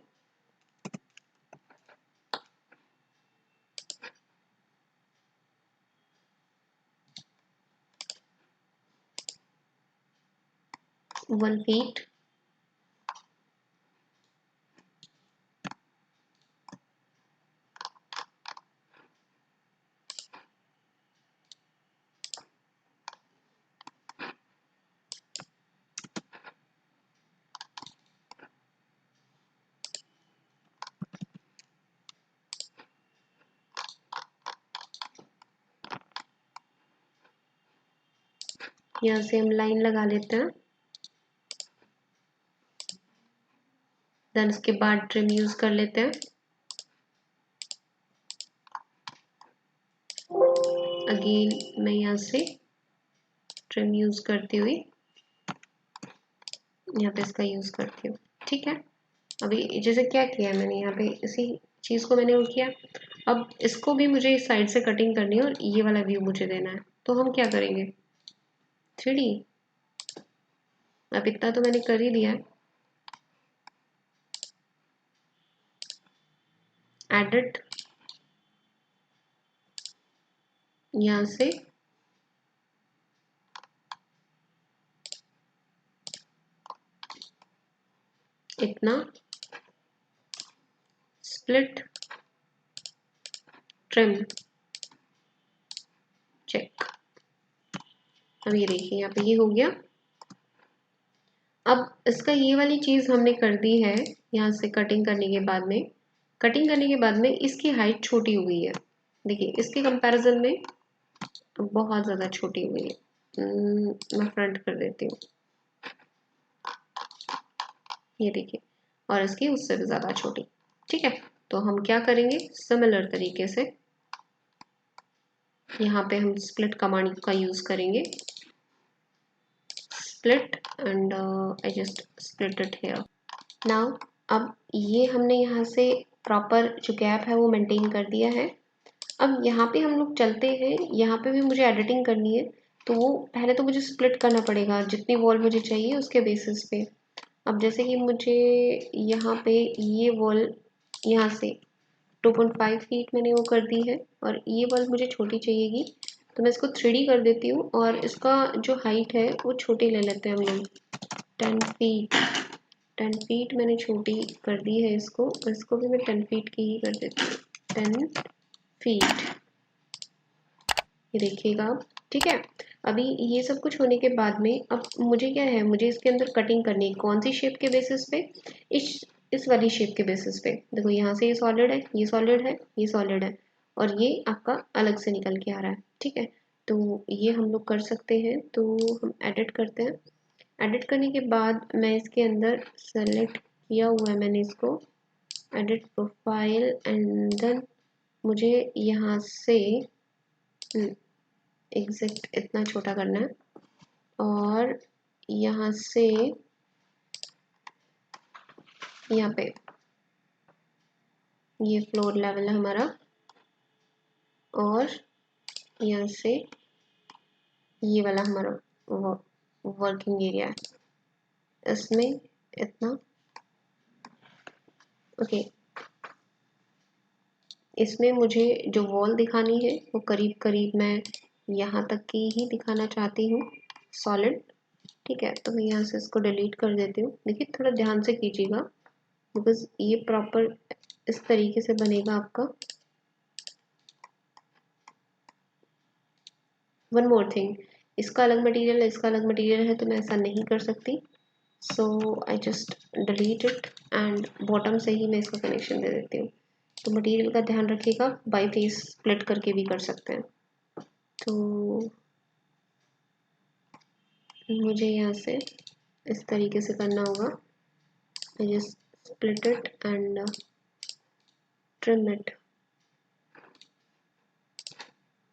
S1: वन फीट। यहाँ से हम लाइन लगा लेते हैं। देन उसके बाद ट्रिम यूज कर लेते हैं। अगेन मैं यहाँ से ट्रिम यूज करती हुई यहाँ पे इसका यूज़ करती हूँ। ठीक है, अभी जैसे क्या किया है मैंने यहाँ पे, इसी चीज़ को मैंने वो किया। अब इसको भी मुझे इस साइड से कटिंग करनी है और ये वाला व्यू मुझे देना है, तो हम क्या करेंगे, 3D। अब इतना तो मैंने कर ही दिया है। एडिट, यहाँ से इतना, स्प्लिट, ट्रिम, चेक। अब ये देखिए यहाँ पे ये हो गया। अब इसका ये वाली चीज़ हमने कर दी है, यहाँ से कटिंग करने के बाद में, कटिंग करने के बाद में इसकी हाइट छोटी हो गई है। देखिए इसके कंपैरिजन में बहुत ज़्यादा छोटी हो गई है। मैं फ्रंट कर देती हूँ, ये देखिए, और इसकी उससे भी ज़्यादा छोटी। ठीक है, तो हम क्या करेंगे, सिमिलर तरीके से यहाँ पे हम स्प्लिट कमांड का यूज़ करेंगे। Split and I just split it here now. अब ये हमने यहाँ से प्रॉपर जो गैप है वो मेंटेन कर दिया है। अब यहाँ पे हम लोग चलते हैं, यहाँ पे भी मुझे एडिटिंग करनी है, तो वो पहले तो मुझे स्प्लिट करना पड़ेगा जितनी वॉल मुझे चाहिए उसके बेसिस पे। अब जैसे कि मुझे यहाँ पे ये वॉल यहाँ से 2.5 फीट मैंने वो कर दी है, और ये वॉल मुझे छोटी चाहिएगी, तो मैं इसको 3D कर देती हूँ, और इसका जो हाइट है वो छोटी ले लेते हैं हम लोग, 10 फीट। 10 फीट मैंने छोटी कर दी है इसको, और इसको भी मैं 10 फीट की ही कर देती हूँ, 10 फीट। ये देखिएगा आप। ठीक है, अभी ये सब कुछ होने के बाद में अब मुझे क्या है, मुझे इसके अंदर कटिंग करनी है। कौन सी शेप के बेसिस पे, इस वाली शेप के बेसिस पे। देखो यहाँ से ये सॉलिड है, ये सॉलिड है, ये सॉलिड है, और ये आपका अलग से निकल के आ रहा है। ठीक है, तो ये हम लोग कर सकते हैं, तो हम एडिट करते हैं। एडिट करने के बाद मैं इसके अंदर सेलेक्ट किया हुआ है मैंने इसको, एडिट प्रोफाइल, एंड देन मुझे यहाँ से एग्जैक्ट इतना छोटा करना है, और यहाँ से यहाँ पे ये फ्लोर लेवल है हमारा, और यहाँ से ये वाला हमारा वर्किंग एरिया है, इसमें इतना। ओके, इसमें मुझे जो वॉल दिखानी है वो करीब करीब मैं यहाँ तक की ही दिखाना चाहती हूँ, सॉलिड। ठीक है, तो मैं यहाँ से इसको डिलीट कर देती हूँ। देखिए थोड़ा ध्यान से कीजिएगा, बिकॉज ये प्रॉपर इस तरीके से बनेगा आपका। वन मोर थिंग, इसका अलग मटेरियल है, इसका अलग मटेरियल है, तो मैं ऐसा नहीं कर सकती। So I just delete it, and bottom से ही मैं इसका कनेक्शन दे देती हूँ। तो मटेरियल का ध्यान रखिएगा, बाई फेस स्प्लिट करके भी कर सकते हैं। तो मुझे यहाँ से इस तरीके से करना होगा, I just split it and trim it,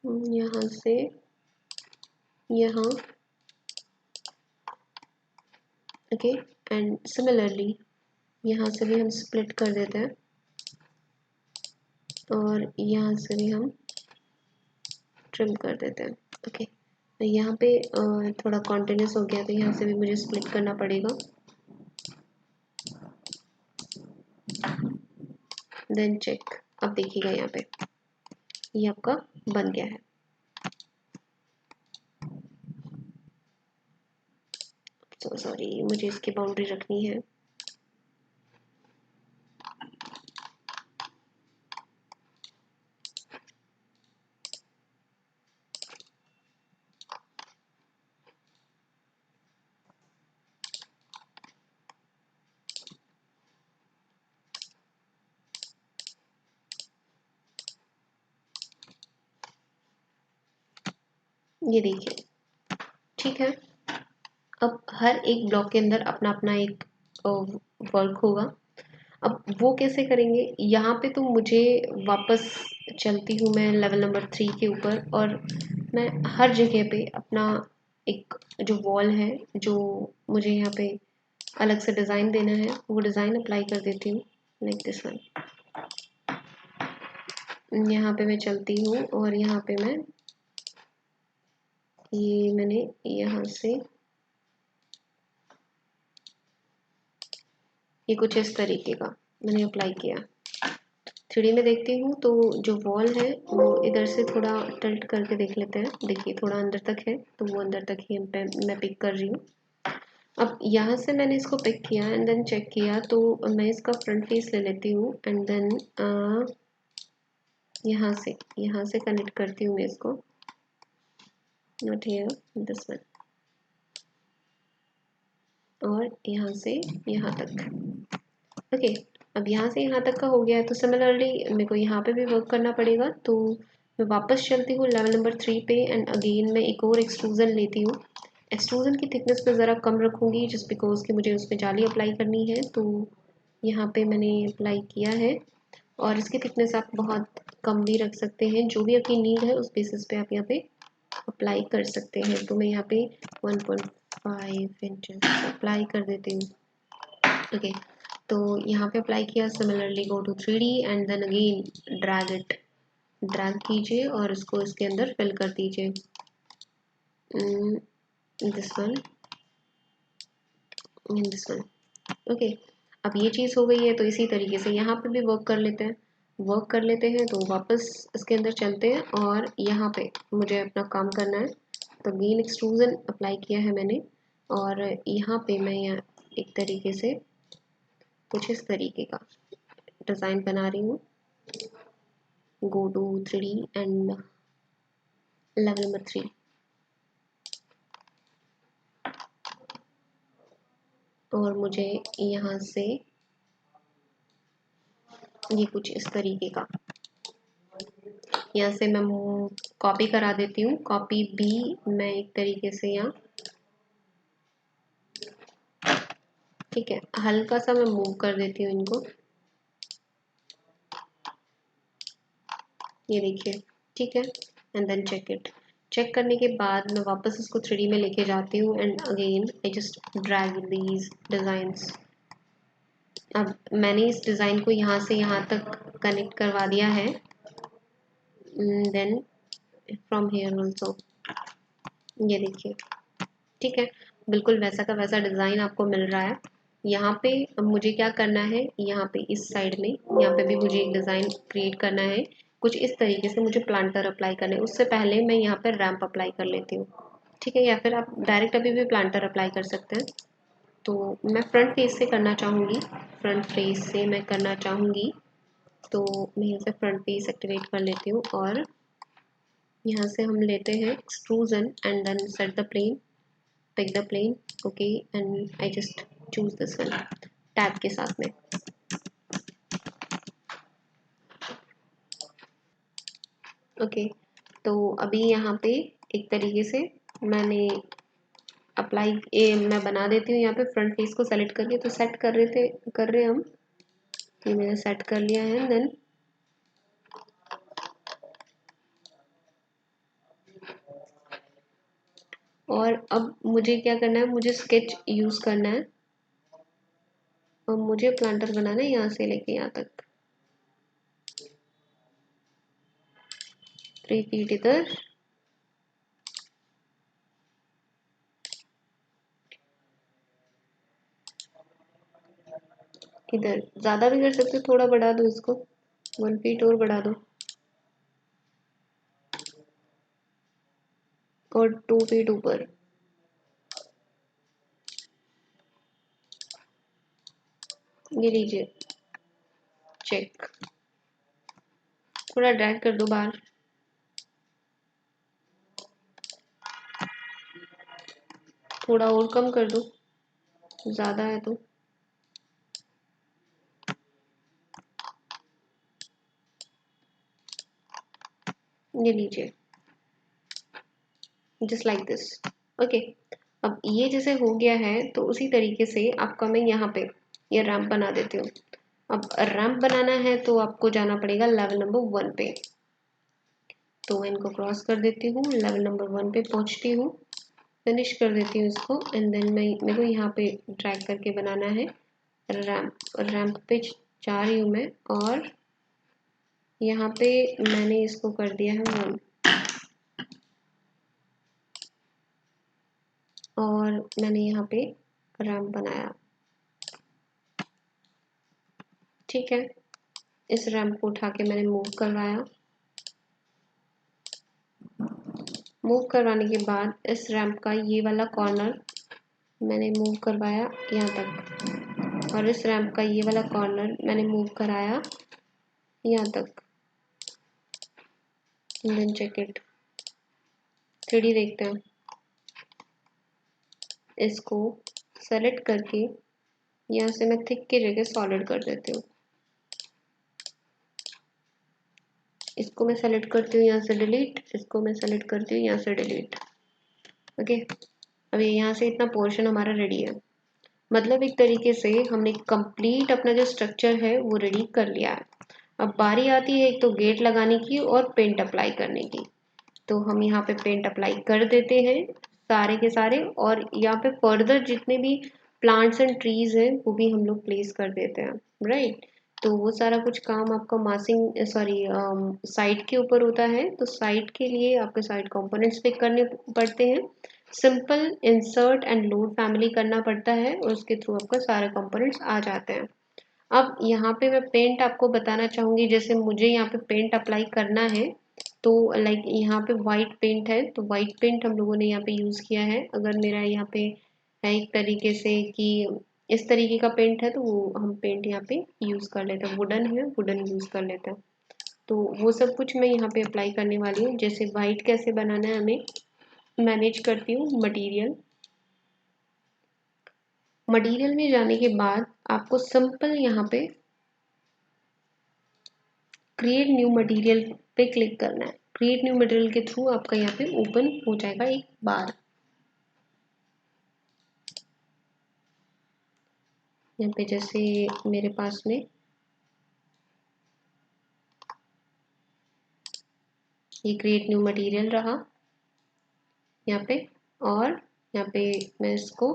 S1: यहाँ से यहाँ। ओके, एंड सिमिलरली यहाँ से भी हम स्प्लिट कर देते हैं, और यहाँ से भी हम ट्रिम कर देते हैं। ओके, तो यहाँ पे थोड़ा कॉन्टिन्यूस हो गया, तो यहाँ से भी मुझे स्प्लिट करना पड़ेगा। देन चेक, अब देखिएगा यहाँ पे ये आपका बन गया है। सो सॉरी, मुझे इसकी बाउंड्री रखनी है। ये देखिए, ठीक है। अब हर एक ब्लॉक के अंदर अपना अपना एक वर्क होगा। अब वो कैसे करेंगे, यहाँ पे तो मुझे वापस चलती हूँ मैं लेवल नंबर 3 के ऊपर, और मैं हर जगह पे अपना एक जो वॉल है, जो मुझे यहाँ पे अलग से डिज़ाइन देना है वो डिज़ाइन अप्लाई कर देती हूँ, लाइक दिस वन। यहाँ पे मैं चलती हूँ और यहाँ पे मैं ये मैंने यहाँ से ये कुछ इस तरीके का मैंने अप्लाई किया। 3D में देखती हूँ तो जो वॉल है वो इधर से थोड़ा टिल्ट करके देख लेते हैं। देखिए थोड़ा अंदर तक है तो वो अंदर तक ही मैं पिक कर रही हूँ। अब यहाँ से मैंने इसको पिक किया एंड देन चेक किया तो मैं इसका फ्रंट फेस ले लेती हूँ एंड देन यहाँ से कनेक्ट करती हूँ मैं इसको, नॉट हियर, दिस वन, और यहाँ से यहाँ तक। ओके, अब यहाँ से यहाँ तक का हो गया है तो सिमिलरली मेरे को यहाँ पे भी वर्क करना पड़ेगा। तो मैं वापस चलती हूँ लेवल नंबर 3 पे एंड अगेन मैं एक और एक्सट्रूज़न लेती हूँ। एक्सट्रूज़न की थिकनेस पे ज़रा कम रखूँगी जस्ट बिकॉज कि मुझे उस पर जाली अप्लाई करनी है। तो यहाँ पे मैंने अप्लाई किया है और इसकी थिकनेस आप बहुत कम भी रख सकते हैं, जो भी आपकी नीड है उस बेसिस पे आप यहाँ पे अप्लाई कर सकते हैं। तो मैं यहाँ पे 1.5 इंचेस अप्लाई कर देती हूँ। ओके, तो यहाँ पे अप्लाई किया। Similarly go to 3D and then again drag कीजिए और इसको इसके अंदर फिल कर दीजिए, this one and this one. Okay, अब ये चीज़ हो गई है तो इसी तरीके से यहाँ पे भी वर्क कर लेते हैं। तो वापस इसके अंदर चलते हैं और यहाँ पे मुझे अपना काम करना है। तो अगेन एक्सट्रूजन अप्लाई किया है मैंने और यहाँ पे मैं एक तरीके से कुछ इस तरीके का डिज़ाइन बना रही हूँ। Go to 3D and level number 3 और मुझे यहाँ से ये कुछ इस तरीके का यहाँ से मैं कॉपी करा देती हूँ। कॉपी भी मैं एक तरीके से यहाँ, ठीक है, हल्का सा मैं मूव कर देती हूँ इनको, ये देखिए, ठीक है। एंड देन चेक करने के बाद मैं वापस इसको 3D में लेके जाती हूँ and again I just drag these designs. अब मैंने इस डिज़ाइन को यहाँ से यहाँ तक कनेक्ट करवा दिया है, देन फ्रॉम हेयर ऑल्सो, ये देखिए, ठीक है, बिल्कुल वैसा का वैसा डिज़ाइन आपको मिल रहा है। यहाँ पे मुझे क्या करना है, यहाँ पे इस साइड में यहाँ पे भी मुझे एक डिज़ाइन क्रिएट करना है। कुछ इस तरीके से मुझे प्लांटर अप्लाई करना है। उससे पहले मैं यहाँ पर रैंप अप्लाई कर लेती हूँ, ठीक है, या फिर आप डायरेक्ट अभी भी प्लांटर अप्लाई कर सकते हैं। तो मैं फ्रंट फेस से करना चाहूँगी, तो मैं यहाँ से फ्रंट फेस एक्टिवेट कर लेती हूँ और यहाँ से हम लेते हैं extrusion and then set the plane, pick the plane, okay, and I just choose this one tab के साथ में। ओके, तो अभी यहाँ पे एक तरीके से मैंने मैं बना देती हूँ। यहाँ पे फ्रंट फेस को सेलेक्ट करके तो सेट कर रहे हम, ये मैंने सेट कर लिया है। देन और अब मुझे क्या करना है, मुझे स्केच यूज़ करना है और मुझे प्लांटर बनाना है यहाँ से लेके यहाँ तक 3 फीट इधर, इधर ज़्यादा भी कर सकते हो, थोड़ा बढ़ा दो इसको, 1 फीट और बढ़ा दो और 2 फीट ऊपर, ये लीजिए, चेक, थोड़ा ड्रैग कर दो बाहर, थोड़ा और कम कर दो, ज़्यादा है तो, ये लीजिए, जस्ट लाइक दिस। ओके, अब ये जैसे हो गया है तो उसी तरीके से आपका मैं यहाँ पे ये रैंप बना देती हूँ। अब रैंप बनाना है तो आपको जाना पड़ेगा लेवल नंबर 1 पे, तो मैं इनको क्रॉस कर देती हूँ, लेवल नंबर 1 पे पहुँचती हूँ फिनिश कर देती हूँ इसको एंड देन मेरे को यहाँ पे ड्रैग करके बनाना है रैम्प पे जा रही हूँ मैं और यहाँ पे मैंने इसको कर दिया है 1 और मैंने यहाँ पे रैम्प बनाया। ठीक है, इस रैम्प को उठा के मैंने मूव करवाया। मूव करवाने के बाद इस रैम्प का ये वाला कॉर्नर मैंने मूव करवाया यहाँ तक और इस रैम्प का ये वाला कॉर्नर मैंने मूव कराया यहाँ तक। देन चेक इट, 3D देखते हैं। इसको सेलेक्ट करके यहाँ से मैं थिक की जगह सॉलिड कर देती हूँ। इसको मैं सेलेक्ट करती हूँ यहाँ से डिलीट, इसको मैं सेलेक्ट करती हूँ यहाँ से डिलीट। ओके, अभी यहाँ से इतना पोर्शन हमारा रेडी है। मतलब एक तरीके से हमने कंप्लीट अपना जो स्ट्रक्चर है वो रेडी कर लिया है। अब बारी आती है एक तो गेट लगाने की और पेंट अप्लाई करने की। तो हम यहाँ पे पेंट अप्लाई कर देते हैं सारे के सारे और यहाँ पे फर्दर जितने भी प्लांट्स एंड ट्रीज हैं वो भी हम लोग प्लेस कर देते हैं, राइट। तो वो सारा कुछ काम आपका मासिंग साइट के ऊपर होता है। तो साइट के लिए आपके साइट कंपोनेंट्स पिक करने पड़ते हैं। Simple insert and load family करना पड़ता है और उसके थ्रू आपका सारे कंपोनेंट्स आ जाते हैं। अब यहाँ पे मैं पेंट आपको बताना चाहूँगी। जैसे मुझे यहाँ पे पेंट अप्लाई करना है तो लाइक यहाँ पे वाइट पेंट है तो वाइट पेंट हम लोगों ने यहाँ पे यूज़ किया है। अगर मेरा यहाँ पे है एक तरीके से कि इस तरीके का पेंट है तो वो हम पेंट यहाँ पे यूज़ कर लेते हैं। वुडन है, वुडन यूज़ कर लेते हैं। तो वो सब कुछ मैं यहाँ पे अप्लाई करने वाली हूँ। जैसे वाइट कैसे बनाना है हमें मैनेज करती हूँ। मटीरियल में जाने के बाद आपको सिंपल यहाँ पे क्रिएट न्यू मटेरियल पे क्लिक करना है। क्रिएट न्यू मटेरियल के थ्रू आपका यहाँ पे ओपन हो जाएगा एक बार। यहाँ पे जैसे मेरे पास में ये क्रिएट न्यू मटेरियल रहा यहाँ पे और यहाँ पे मैं इसको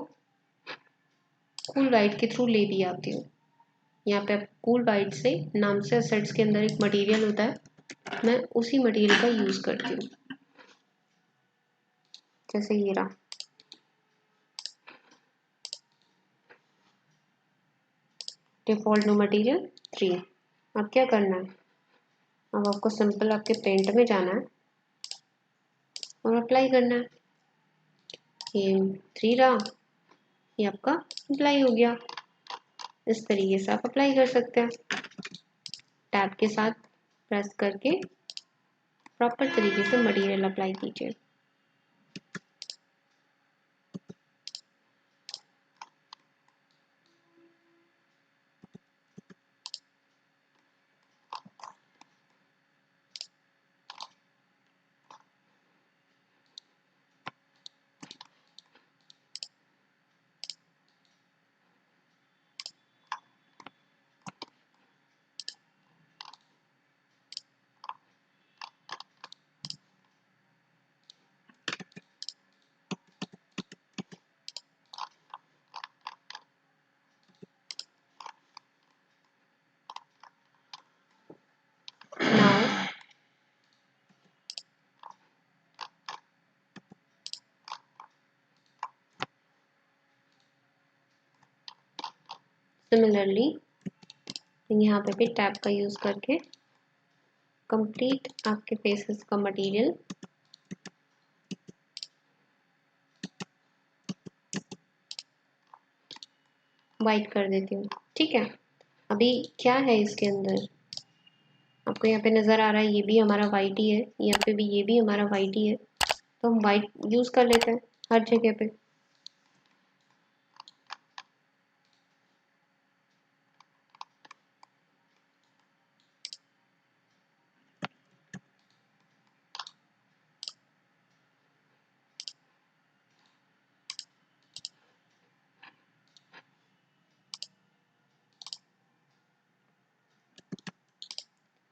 S1: कूल वाइट के थ्रू ले भी आती हूँ। यहाँ पे कूल वाइट से नाम से असेट्स के अंदर एक मटेरियल होता है, मैं उसी मटेरियल का यूज़ करती हूँ। जैसे ये रहा, डिफॉल्ट न्यू मटेरियल 3। अब क्या करना है, अब आपको सिंपल आपके पेंट में जाना है और अप्लाई करना है। ये 3 रहा, ये आपका अप्लाई हो गया। इस तरीके से आप अप्लाई कर सकते हैं। टैब के साथ प्रेस करके प्रॉपर तरीके से मटेरियल अप्लाई कीजिए। नाउ सिमिलरली यहाँ पे भी टैब का यूज़ करके कंप्लीट आपके फेसेस का मटेरियल वाइट कर देती हूँ। ठीक है, अभी क्या है इसके अंदर आपको यहाँ पे नज़र आ रहा है, ये भी हमारा वाइट ही है, यहाँ पे भी ये भी हमारा वाइट ही है। तो हम वाइट यूज़ कर लेते हैं हर जगह पे।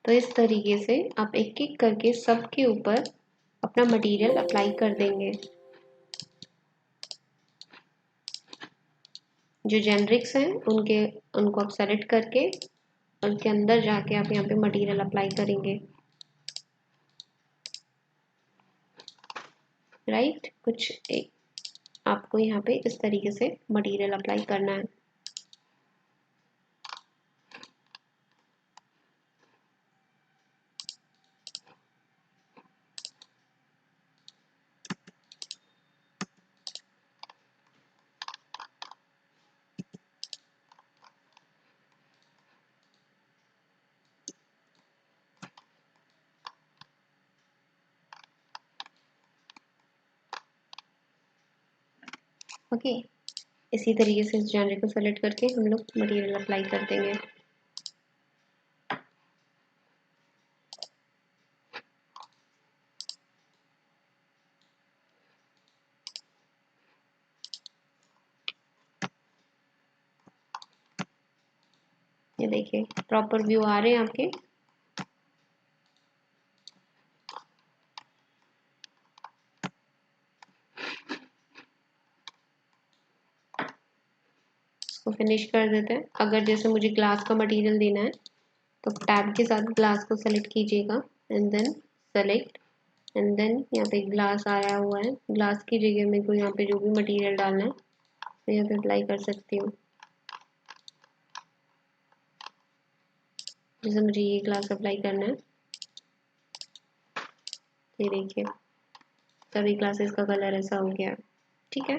S1: तो इस तरीके से आप एक एक करके सबके ऊपर अपना मटेरियल अप्लाई कर देंगे। जो जेनरिक्स हैं उनको आप सेलेक्ट करके उनके अंदर जाके आप यहाँ पे मटेरियल अप्लाई करेंगे, राइट। कुछ एक आपको यहाँ पे इस तरीके से मटेरियल अप्लाई करना है। ओके, इसी तरीके से इस जॉनर को सेलेक्ट करके हम लोग मटेरियल अप्लाई कर देंगे। ये देखिए प्रॉपर व्यू आ रहे हैं आपके। इसको फिनिश कर देते हैं। अगर जैसे मुझे ग्लास का मटेरियल देना है तो टैब के साथ ग्लास को सेलेक्ट कीजिएगा and then select and then यहाँ पे ग्लास आया हुआ है। ग्लास की जगह मेरे को यहाँ पे जो भी मटेरियल डालना है तो यहाँ पे अप्लाई कर सकती हूँ। जैसे मुझे ये ग्लास अप्लाई करना है, ये देखिए सभी ग्लासेस का कलर ऐसा हो गया, ठीक है।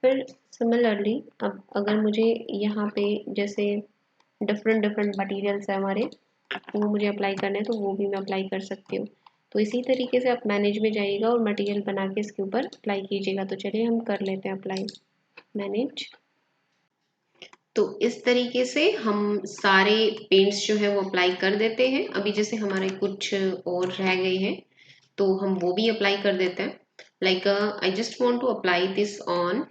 S1: फिर सिमिलरली अब अगर मुझे यहाँ पे जैसे डिफरेंट मटेरियल्स है हमारे, वो मुझे अप्लाई करने हैं तो वो भी मैं अप्लाई कर सकती हूँ। तो इसी तरीके से आप मैनेज में जाइएगा और मटेरियल बना के इसके ऊपर अप्लाई कीजिएगा। तो चलिए हम कर लेते हैं अप्लाई, मैनेज। तो इस तरीके से हम सारे पेंट्स जो है वो अप्लाई कर देते हैं। अभी जैसे हमारे कुछ और रह गए हैं तो हम वो भी अप्लाई कर देते हैं। Like I just want to apply this on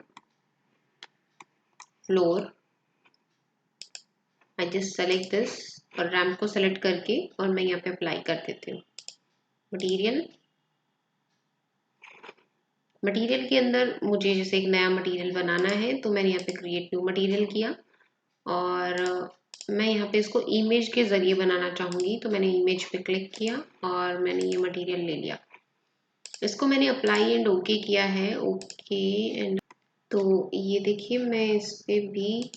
S1: floor. I just select this और रैम्प को सेलेक्ट करके और मैं यहाँ पे अप्लाई कर देती हूँ। मटेरियल के अंदर मुझे जैसे एक नया मटेरियल बनाना है तो मैंने यहाँ पे क्रिएट न्यू मटेरियल किया और मैं यहाँ पे इसको इमेज के ज़रिए बनाना चाहूँगी तो मैंने इमेज पे क्लिक किया और मैंने ये मटेरियल ले लिया। इसको मैंने अप्लाई एंड ओके किया है, ओके एंड तो ये देखिए मैं इस पे भी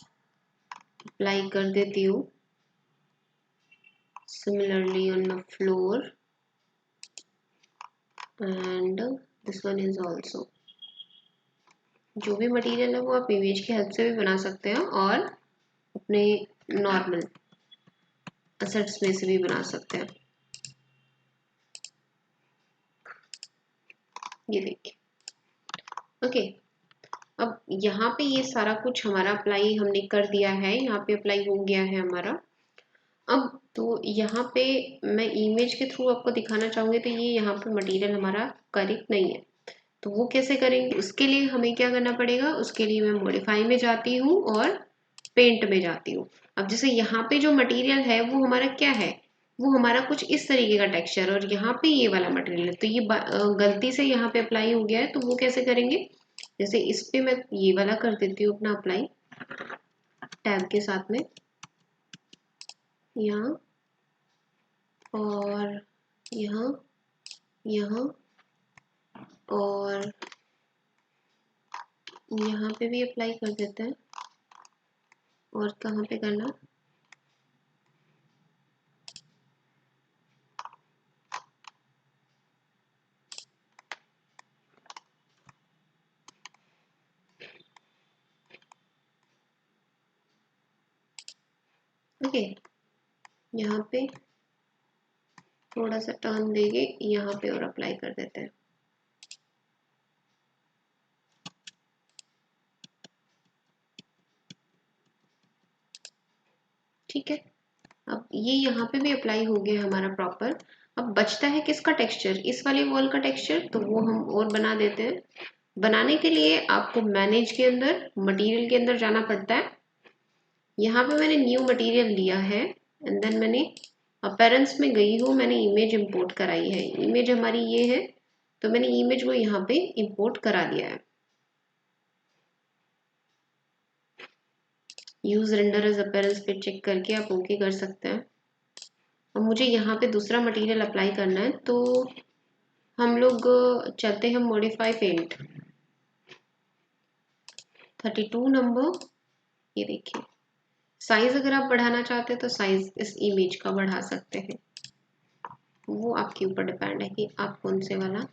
S1: अप्लाई कर देती हूँ similarly on the floor and this one is also. जो भी मटेरियल है वो आप इमेज की हेल्प से भी बना सकते हैं और अपने नॉर्मल असेट्स में से भी बना सकते हैं। ये देखिए, ओके। अब यहाँ पे ये सारा कुछ हमारा अप्लाई हमने कर दिया है, यहाँ पे अप्लाई हो गया है हमारा। अब तो यहाँ पे मैं इमेज के थ्रू आपको दिखाना चाहूँगी तो ये यहाँ पे मटेरियल हमारा करेक्ट नहीं है, तो वो कैसे करेंगे? उसके लिए हमें क्या करना पड़ेगा? उसके लिए मैं मॉडिफाई में जाती हूँ और पेंट में जाती हूँ। अब जैसे यहाँ पे जो मटेरियल है वो हमारा क्या है, वो हमारा कुछ इस तरीके का टेक्सचर और यहाँ पे ये वाला मटेरियल है तो ये गलती से यहाँ पे अप्लाई हो गया है। तो वो कैसे करेंगे? जैसे इस पे मैं ये वाला कर देती हूँ अपना अप्लाई टैब के साथ में यहाँ और यहाँ यहाँ और यहाँ पे भी अप्लाई कर देते हैं। और कहाँ पे करना? ओके, यहाँ पे थोड़ा सा टर्न देके यहाँ पे और अप्लाई कर देते हैं। ठीक है, अब ये यहाँ पे भी अप्लाई हो गया हमारा प्रॉपर। अब बचता है किसका टेक्सचर? इस वाले वॉल का टेक्सचर, तो वो हम और बना देते हैं। बनाने के लिए आपको मैनेज के अंदर मटेरियल के अंदर जाना पड़ता है। यहाँ पे मैंने न्यू मटेरियल लिया है एंड देन मैंने अपीयरेंस में गई हूँ, मैंने इमेज इंपोर्ट कराई है। इमेज हमारी ये है तो मैंने इमेज को यहाँ पे इंपोर्ट करा दिया है। यूज रेंडर एज अपीयरेंस पे चेक करके आप ओके कर सकते हैं। और मुझे यहाँ पे दूसरा मटेरियल अप्लाई करना है, तो हम लोग चलते हैं मॉडिफाई पेंट 32 नंबर। ये देखिए साइज अगर आप बढ़ाना चाहते हैं तो साइज इस इमेज का बढ़ा सकते हैं, वो आपके ऊपर डिपेंड है कि आप कौन से वाला।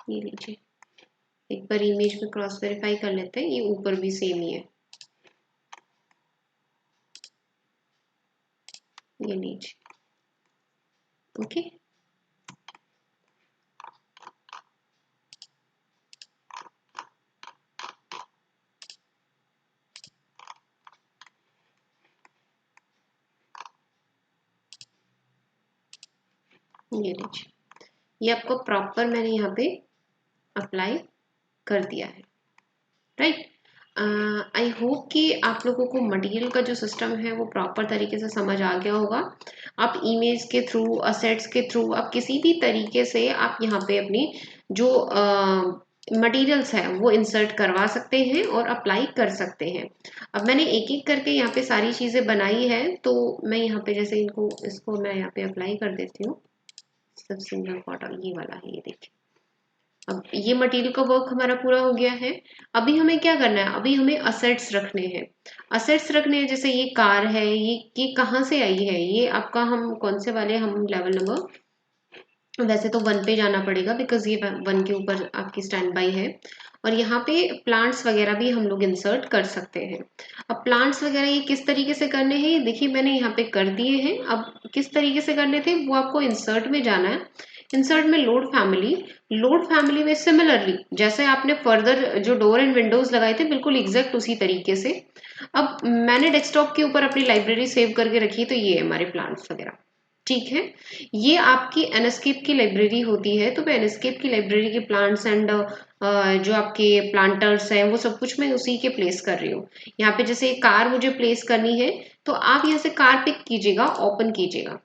S1: ये लीजिए, एक बार इमेज में क्रॉस वेरीफाई कर लेते हैं, ये ऊपर भी सेम ही है। ये लीजिए, ओके। ये लीजिए, ये आपको प्रॉपर मैंने यहाँ पे अप्लाई कर दिया है, राइट। आई होप कि आप लोगों को मटेरियल का जो सिस्टम है वो प्रॉपर तरीके से समझ आ गया होगा। आप इमेज के थ्रू, असेट्स के थ्रू, आप किसी भी तरीके से आप यहाँ पे अपनी जो मटेरियल्स है वो इंसर्ट करवा सकते हैं और अप्लाई कर सकते हैं। अब मैंने एक एक करके यहाँ पे सारी चीज़ें बनाई है, तो मैं यहाँ पे जैसे इसको मैं यहाँ पे अप्लाई कर देती हूँ। सब सिंगल कॉटन ये वाला है, ये देखिए। अब ये मटेरियल का वर्क हमारा पूरा हो गया है। अभी हमें क्या करना है, अभी हमें असेट्स रखने हैं। असेट्स रखने हैं, जैसे ये कार है, ये कहाँ से आई है, ये आपका हम कौन से वाले, हम लेवल नंबर, वैसे तो 1 पे जाना पड़ेगा बिकॉज ये 1 के ऊपर आपकी स्टैंड बाई है। और यहाँ पे प्लांट्स वगैरह भी हम लोग इंसर्ट कर सकते हैं। अब प्लांट्स वगैरह ये किस तरीके से करने हैं, ये देखिए मैंने यहाँ पे कर दिए हैं। अब किस तरीके से करने थे वो आपको इंसर्ट में जाना है। इंसर्ट में लोड फैमिली में सिमिलरली जैसे आपने फर्दर जो डोर एंड विंडोज लगाए थे बिल्कुल एग्जैक्ट उसी तरीके से। अब मैंने डेस्कटॉप के ऊपर अपनी लाइब्रेरी सेव करके रखी, तो ये है हमारे प्लांट्स वगैरह, ठीक है। ये आपकी एनस्केप की लाइब्रेरी होती है, तो मैं एनस्केप की लाइब्रेरी के प्लांट्स एंड जो आपके प्लांटर्स हैं वो सब कुछ मैं उसी के प्लेस कर रही हूँ। यहाँ पे जैसे कार मुझे प्लेस करनी है, तो आप यहाँ से कार पिक कीजिएगा, ओपन कीजिएगा।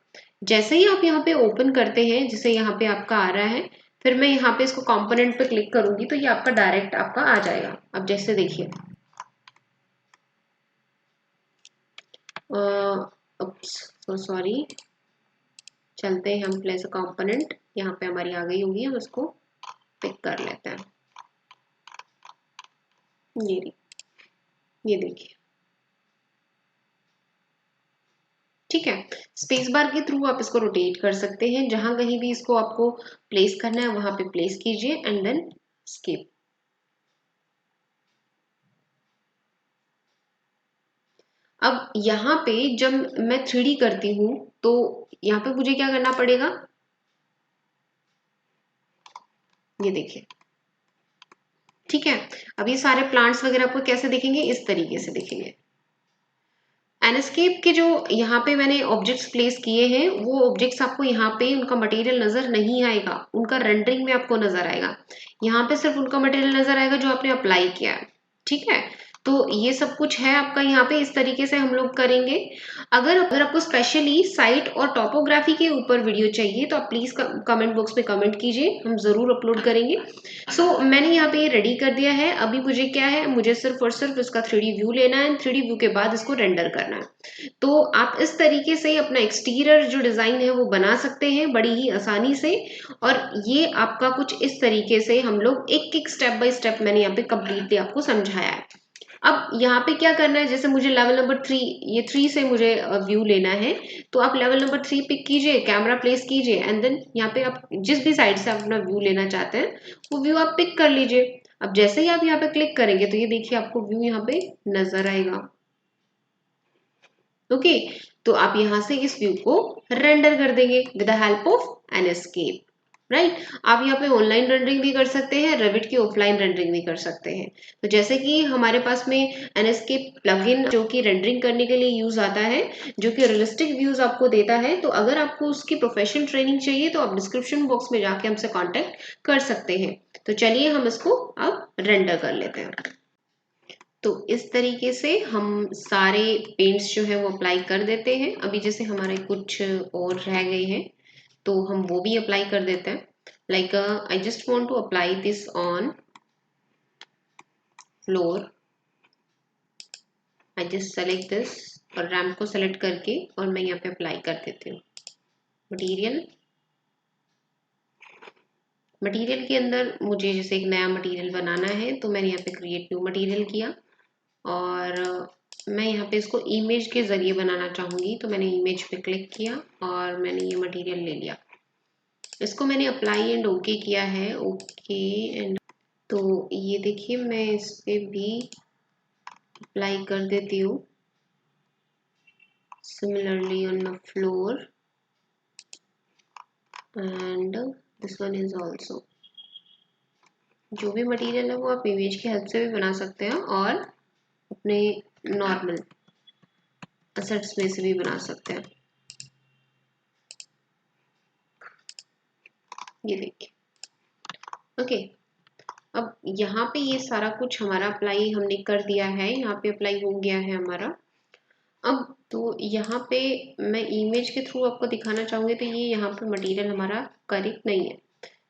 S1: जैसे ही आप यहाँ पे ओपन करते हैं, जैसे यहाँ पे आपका आ रहा है, फिर मैं यहाँ पे इसको कंपोनेंट पे क्लिक करूंगी तो ये आपका डायरेक्ट आपका आ जाएगा। अब जैसे देखिए, सॉरी, चलते हैं हम प्लेस अ कंपोनेंट, यहाँ पे हमारी आ गई होगी, हम इसको पिक कर लेते हैं। ये देखिए, ठीक है। स्पेस बार के थ्रू आप इसको रोटेट कर सकते हैं, जहां कहीं भी इसको आपको प्लेस करना है वहां पे प्लेस कीजिए एंड देन स्केप। अब यहाँ पे जब मैं 3D करती हूँ तो यहाँ पे मुझे क्या करना पड़ेगा, ये देखिए, ठीक है। अब ये सारे प्लांट्स वगैरह आपको कैसे दिखेंगे, इस तरीके से दिखेंगे। एनस्केप के जो यहाँ पे मैंने ऑब्जेक्ट्स प्लेस किए हैं, वो ऑब्जेक्ट्स आपको यहाँ पे उनका मटेरियल नजर नहीं आएगा, उनका रेंडरिंग में आपको नजर आएगा। यहाँ पे सिर्फ उनका मटेरियल नजर आएगा जो आपने अप्लाई किया है, ठीक है। तो ये सब कुछ है आपका यहाँ पे, इस तरीके से हम लोग करेंगे। अगर आपको स्पेशली साइट और टॉपोग्राफी के ऊपर वीडियो चाहिए तो आप प्लीज कमेंट बॉक्स में कमेंट कीजिए, हम जरूर अपलोड करेंगे। मैंने यहाँ पे ये रेडी कर दिया है। अभी मुझे क्या है, मुझे सिर्फ और सिर्फ इसका 3D व्यू लेना है, 3D व्यू के बाद इसको रेंडर करना है। तो आप इस तरीके से अपना एक्सटीरियर जो डिजाइन है वो बना सकते हैं बड़ी ही आसानी से। और ये आपका कुछ इस तरीके से हम लोग एक एक स्टेप बाय स्टेप मैंने यहाँ पे कंप्लीटली आपको समझाया है। अब यहाँ पे क्या करना है, जैसे मुझे लेवल नंबर 3, ये 3 से मुझे व्यू लेना है, तो आप लेवल नंबर 3 पिक कीजिए, कैमरा प्लेस कीजिए एंड देन यहाँ पे आप जिस भी साइड से आप अपना व्यू लेना चाहते हैं वो व्यू आप पिक कर लीजिए। अब जैसे ही आप यहाँ पे क्लिक करेंगे तो ये देखिए आपको व्यू यहाँ पे नजर आएगा, ओके। तो आप यहाँ से इस व्यू को रेंडर कर देंगे with the help of Inkscape, right. आप यहाँ पे ऑनलाइन रेंडरिंग भी कर सकते हैं, रेविट की ऑफलाइन रेंडरिंग भी कर सकते हैं। तो जैसे कि हमारे पास में एनस्केप प्लगइन जो कि रेंडरिंग करने के लिए यूज आता है, जो कि रियलिस्टिक व्यूज आपको देता है, तो अगर आपको उसकी प्रोफेशनल ट्रेनिंग चाहिए तो आप डिस्क्रिप्शन बॉक्स में जाके हमसे कॉन्टेक्ट कर सकते हैं। तो चलिए हम इसको अब रेंडर कर लेते हैं। तो इस तरीके से हम सारे पेंट्स जो है वो अप्लाई कर देते हैं। अभी जैसे हमारे कुछ और रह गए हैं तो हम वो भी अप्लाई कर देते हैं। Like I just want to apply this on floor. I just select this और रैम्प को सेलेक्ट करके और मैं यहाँ पे अप्लाई कर देती हूँ। मटेरियल के अंदर मुझे जैसे एक नया मटेरियल बनाना है तो मैंने यहाँ पे क्रिएट न्यू मटेरियल किया और मैं यहाँ पे इसको इमेज के ज़रिए बनाना चाहूँगी तो मैंने इमेज पे क्लिक किया और मैंने ये मटेरियल ले लिया। इसको मैंने अप्लाई एंड ओके किया है। ओके एंड तो ये देखिए मैं इस पे भी अप्लाई कर देती हूँ similarly on the floor and this one is also. जो भी मटेरियल है वो आप इमेज की हेल्प से भी बना सकते हैं और अपने नॉर्मल असेट्स में से भी बना सकते हैं। ये देखिए। ओके, अब यहाँ पे ये सारा कुछ हमारा अप्लाई हमने कर दिया है, यहाँ पे अप्लाई हो गया है हमारा। अब तो यहाँ पे मैं इमेज के थ्रू आपको दिखाना चाहूँगी तो ये यहाँ पे मटेरियल हमारा करेक्ट नहीं है,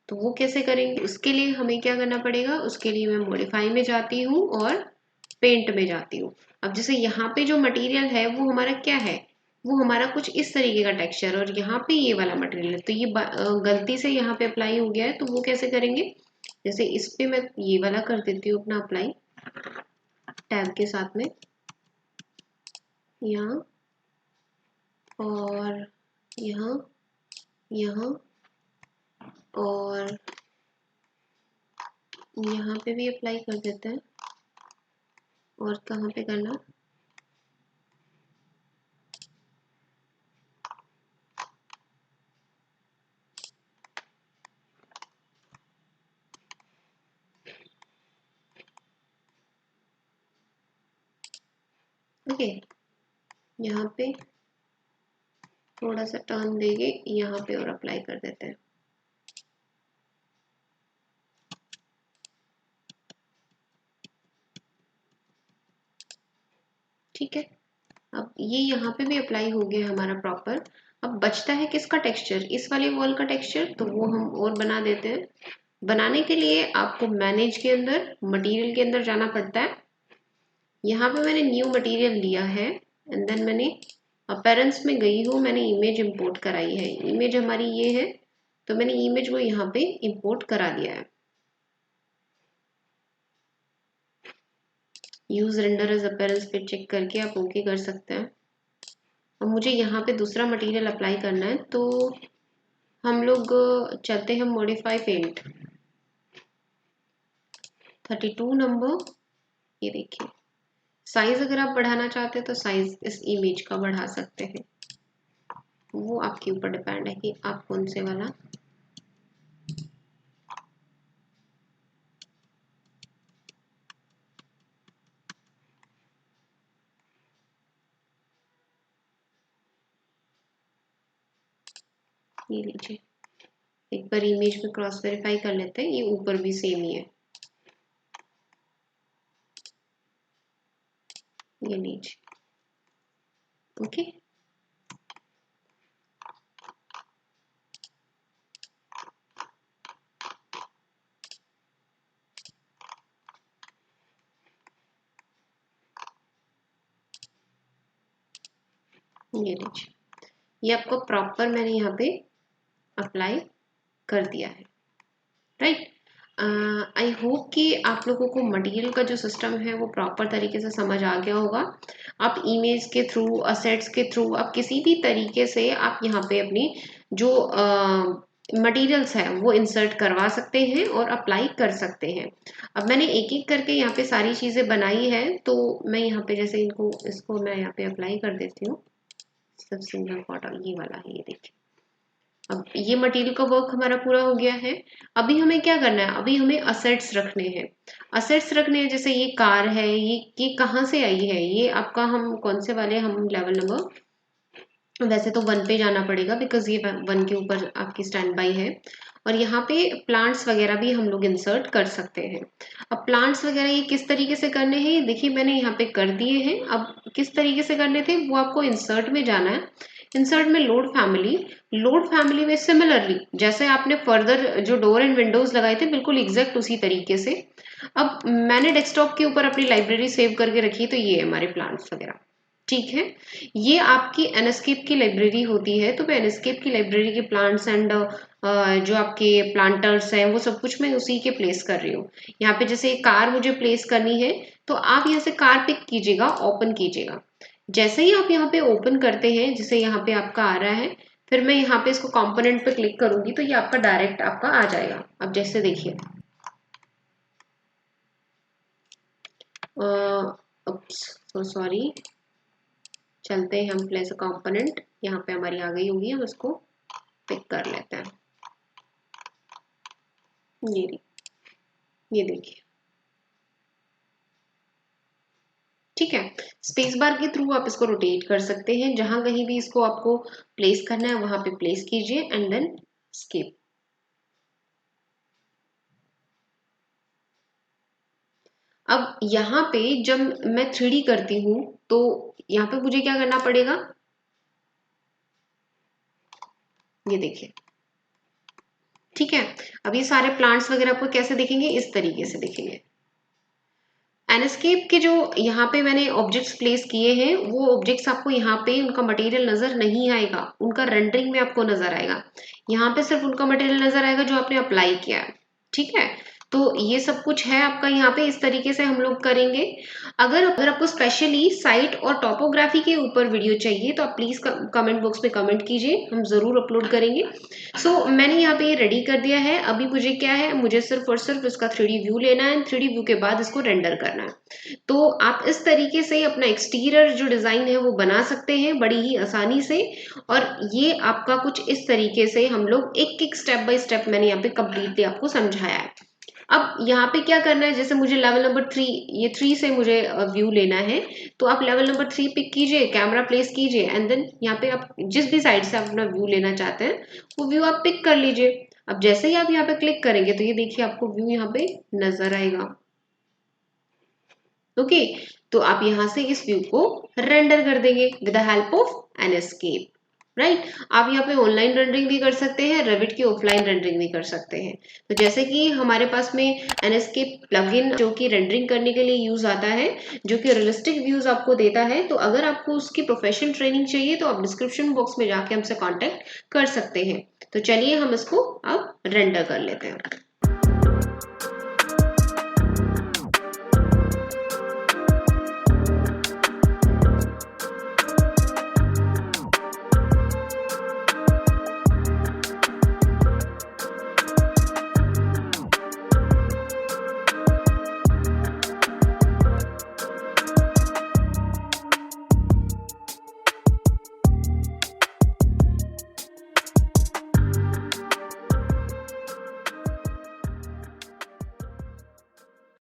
S1: तो वो कैसे करेंगे? उसके लिए हमें क्या करना पड़ेगा? उसके लिए मैं मॉडिफाई में जाती हूँ और पेंट में जाती हूँ। अब जैसे यहाँ पे जो मटेरियल है वो हमारा क्या है, वो हमारा कुछ इस तरीके का टेक्सचर और यहाँ पे ये वाला मटेरियल है, तो ये गलती से यहाँ पे अप्लाई हो गया है। तो वो कैसे करेंगे? जैसे इस पे मैं ये वाला कर देती हूँ अपना अप्लाई टैब के साथ में यहाँ और यहाँ यहाँ और यहाँ पे भी अप्लाई कर देते हैं। और कहाँ पे करना? ओके, यहाँ पे थोड़ा सा टर्न देके यहाँ पे और अप्लाई कर देते हैं। ठीक है, अब ये यहाँ पे भी अप्लाई हो गया हमारा प्रॉपर। अब बचता है किसका टेक्सचर? इस वाले वॉल का टेक्सचर, तो वो हम और बना देते हैं। बनाने के लिए आपको मैनेज के अंदर मटेरियल के अंदर जाना पड़ता है। यहाँ पे मैंने न्यू मटेरियल लिया है एंड देन मैंने अपीयरेंस में गई हूँ, मैंने इमेज इंपोर्ट कराई है। इमेज हमारी ये है तो मैंने इमेज को यहाँ पे इंपोर्ट करा दिया है। यूज रेंडर एज अपीयरेंस पे चेक करके आप ओके कर सकते हैं। अब मुझे यहाँ पे दूसरा मटेरियल अप्लाई करना है तो हम लोग चलते हैं मॉडिफाई पेंट 32 नंबर। ये देखिए, साइज अगर आप बढ़ाना चाहते हैं तो साइज इस इमेज का बढ़ा सकते हैं, वो आपके ऊपर डिपेंड है कि आप कौन से वाला। ये लीजिए, एक बार इमेज में क्रॉस वेरीफाई कर लेते हैं, ये ऊपर भी सेम ही है। ये लीजिए, ओके। ये लीजिए, ये आपको प्रॉपर मैंने यहाँ पे अप्लाई कर दिया है, राइट। आई होप कि आप लोगों को मटेरियल का जो सिस्टम है वो प्रॉपर तरीके से समझ आ गया होगा। आप इमेज के थ्रू, असेट्स के थ्रू, आप किसी भी तरीके से आप यहाँ पे अपनी जो मटेरियल्स है वो इंसर्ट करवा सकते हैं और अप्लाई कर सकते हैं। अब मैंने एक एक करके यहाँ पे सारी चीज़ें बनाई है तो मैं यहाँ पे जैसे इसको मैं यहाँ पे अप्लाई कर देती हूँ। सब सिंगल बॉटल ये वाला है, ये देखिए। अब ये मटेरियल का वर्क हमारा पूरा हो गया है। अभी हमें क्या करना है? अभी हमें असेट्स रखने हैं। असेट्स रखने हैं, जैसे ये कार है, ये कहाँ से आई है? ये आपका हम कौन से वाले, हम लेवल नंबर, वैसे तो 1 पे जाना पड़ेगा बिकॉज ये 1 के ऊपर आपकी स्टैंड बाई है। और यहाँ पे प्लांट्स वगैरह भी हम लोग इंसर्ट कर सकते हैं। अब प्लांट्स वगैरह ये किस तरीके से करने हैं, देखिए मैंने यहाँ पे कर दिए हैं। अब किस तरीके से करने थे वो आपको इंसर्ट में जाना है। इंसर्ट में लोड फैमिली में सिमिलरली जैसे आपने फर्दर जो डोर एंड विंडोज लगाए थे बिल्कुल एग्जैक्ट उसी तरीके से। अब मैंने डेस्कटॉप के ऊपर अपनी लाइब्रेरी सेव करके रखी, तो ये है हमारे प्लांट्स वगैरह। ठीक है, ये आपकी एनस्केप की लाइब्रेरी होती है, तो मैं एनस्केप की लाइब्रेरी के प्लांट्स एंड जो आपके प्लांटर्स हैं वो सब कुछ मैं उसी के प्लेस कर रही हूँ। यहाँ पे जैसे कार मुझे प्लेस करनी है तो आप यहाँ से कार पिक कीजिएगा, ओपन कीजिएगा। जैसे ही आप यहाँ पे ओपन करते हैं, जैसे यहाँ पे आपका आ रहा है, फिर मैं यहाँ पे इसको कंपोनेंट पे क्लिक करूंगी तो ये आपका डायरेक्ट आपका आ जाएगा। अब जैसे देखिए सॉरी, चलते हैं हम प्लेस कंपोनेंट, यहाँ पे हमारी आ गई होगी, हम इसको पिक कर लेते हैं। ये देखिए, ठीक है। स्पेस बार के थ्रू आप इसको रोटेट कर सकते हैं, जहां कहीं भी इसको आपको प्लेस करना है वहां पे प्लेस कीजिए एंड देन स्केप। अब यहाँ पे जब मैं 3D करती हूँ तो यहाँ पे मुझे क्या करना पड़ेगा, ये देखिए, ठीक है। अब ये सारे प्लांट्स वगैरह आपको कैसे दिखेंगे, इस तरीके से दिखेंगे। एनस्केप के जो यहाँ पे मैंने ऑब्जेक्ट्स प्लेस किए हैं वो ऑब्जेक्ट्स आपको यहाँ पे उनका मटेरियल नजर नहीं आएगा, उनका रेंडरिंग में आपको नजर आएगा। यहाँ पे सिर्फ उनका मटेरियल नजर आएगा जो आपने अप्लाई किया है, ठीक है। तो ये सब कुछ है आपका यहाँ पे, इस तरीके से हम लोग करेंगे। अगर आपको स्पेशली साइट और टॉपोग्राफी के ऊपर वीडियो चाहिए तो आप प्लीज कमेंट बॉक्स में कमेंट कीजिए, हम जरूर अपलोड करेंगे। मैंने यहाँ पे ये रेडी कर दिया है। अभी मुझे क्या है, मुझे सिर्फ और सिर्फ इसका 3D व्यू लेना है, 3D व्यू के बाद इसको रेंडर करना है। तो आप इस तरीके से अपना एक्सटीरियर जो डिजाइन है वो बना सकते हैं बड़ी ही आसानी से। और ये आपका कुछ इस तरीके से हम लोग एक एक स्टेप बाय स्टेप मैंने यहाँ पे कंप्लीटली आपको समझाया है। अब यहाँ पे क्या करना है, जैसे मुझे लेवल नंबर 3, ये 3 से मुझे व्यू लेना है, तो आप लेवल नंबर 3 पिक कीजिए, कैमरा प्लेस कीजिए एंड देन यहाँ पे आप जिस भी साइड से आप अपना व्यू लेना चाहते हैं वो व्यू आप पिक कर लीजिए। अब जैसे ही आप यहाँ पे क्लिक करेंगे तो ये देखिए आपको व्यू यहाँ पे नजर आएगा। ओके, तो आप यहाँ से इस व्यू को रेंडर कर देंगे with the help of Inkscape, right. आप यहाँ पे ऑनलाइन रेंडरिंग भी कर सकते हैं, रेविट की ऑफलाइन रेंडरिंग भी कर सकते हैं। तो जैसे कि हमारे पास में एनस्केप प्लगइन जो कि रेंडरिंग करने के लिए यूज आता है, जो कि रियलिस्टिक व्यूज आपको देता है, तो अगर आपको उसकी प्रोफेशनल ट्रेनिंग चाहिए तो आप डिस्क्रिप्शन बॉक्स में जाके हमसे कॉन्टेक्ट कर सकते हैं। तो चलिए हम इसको अब रेंडर कर लेते हैं।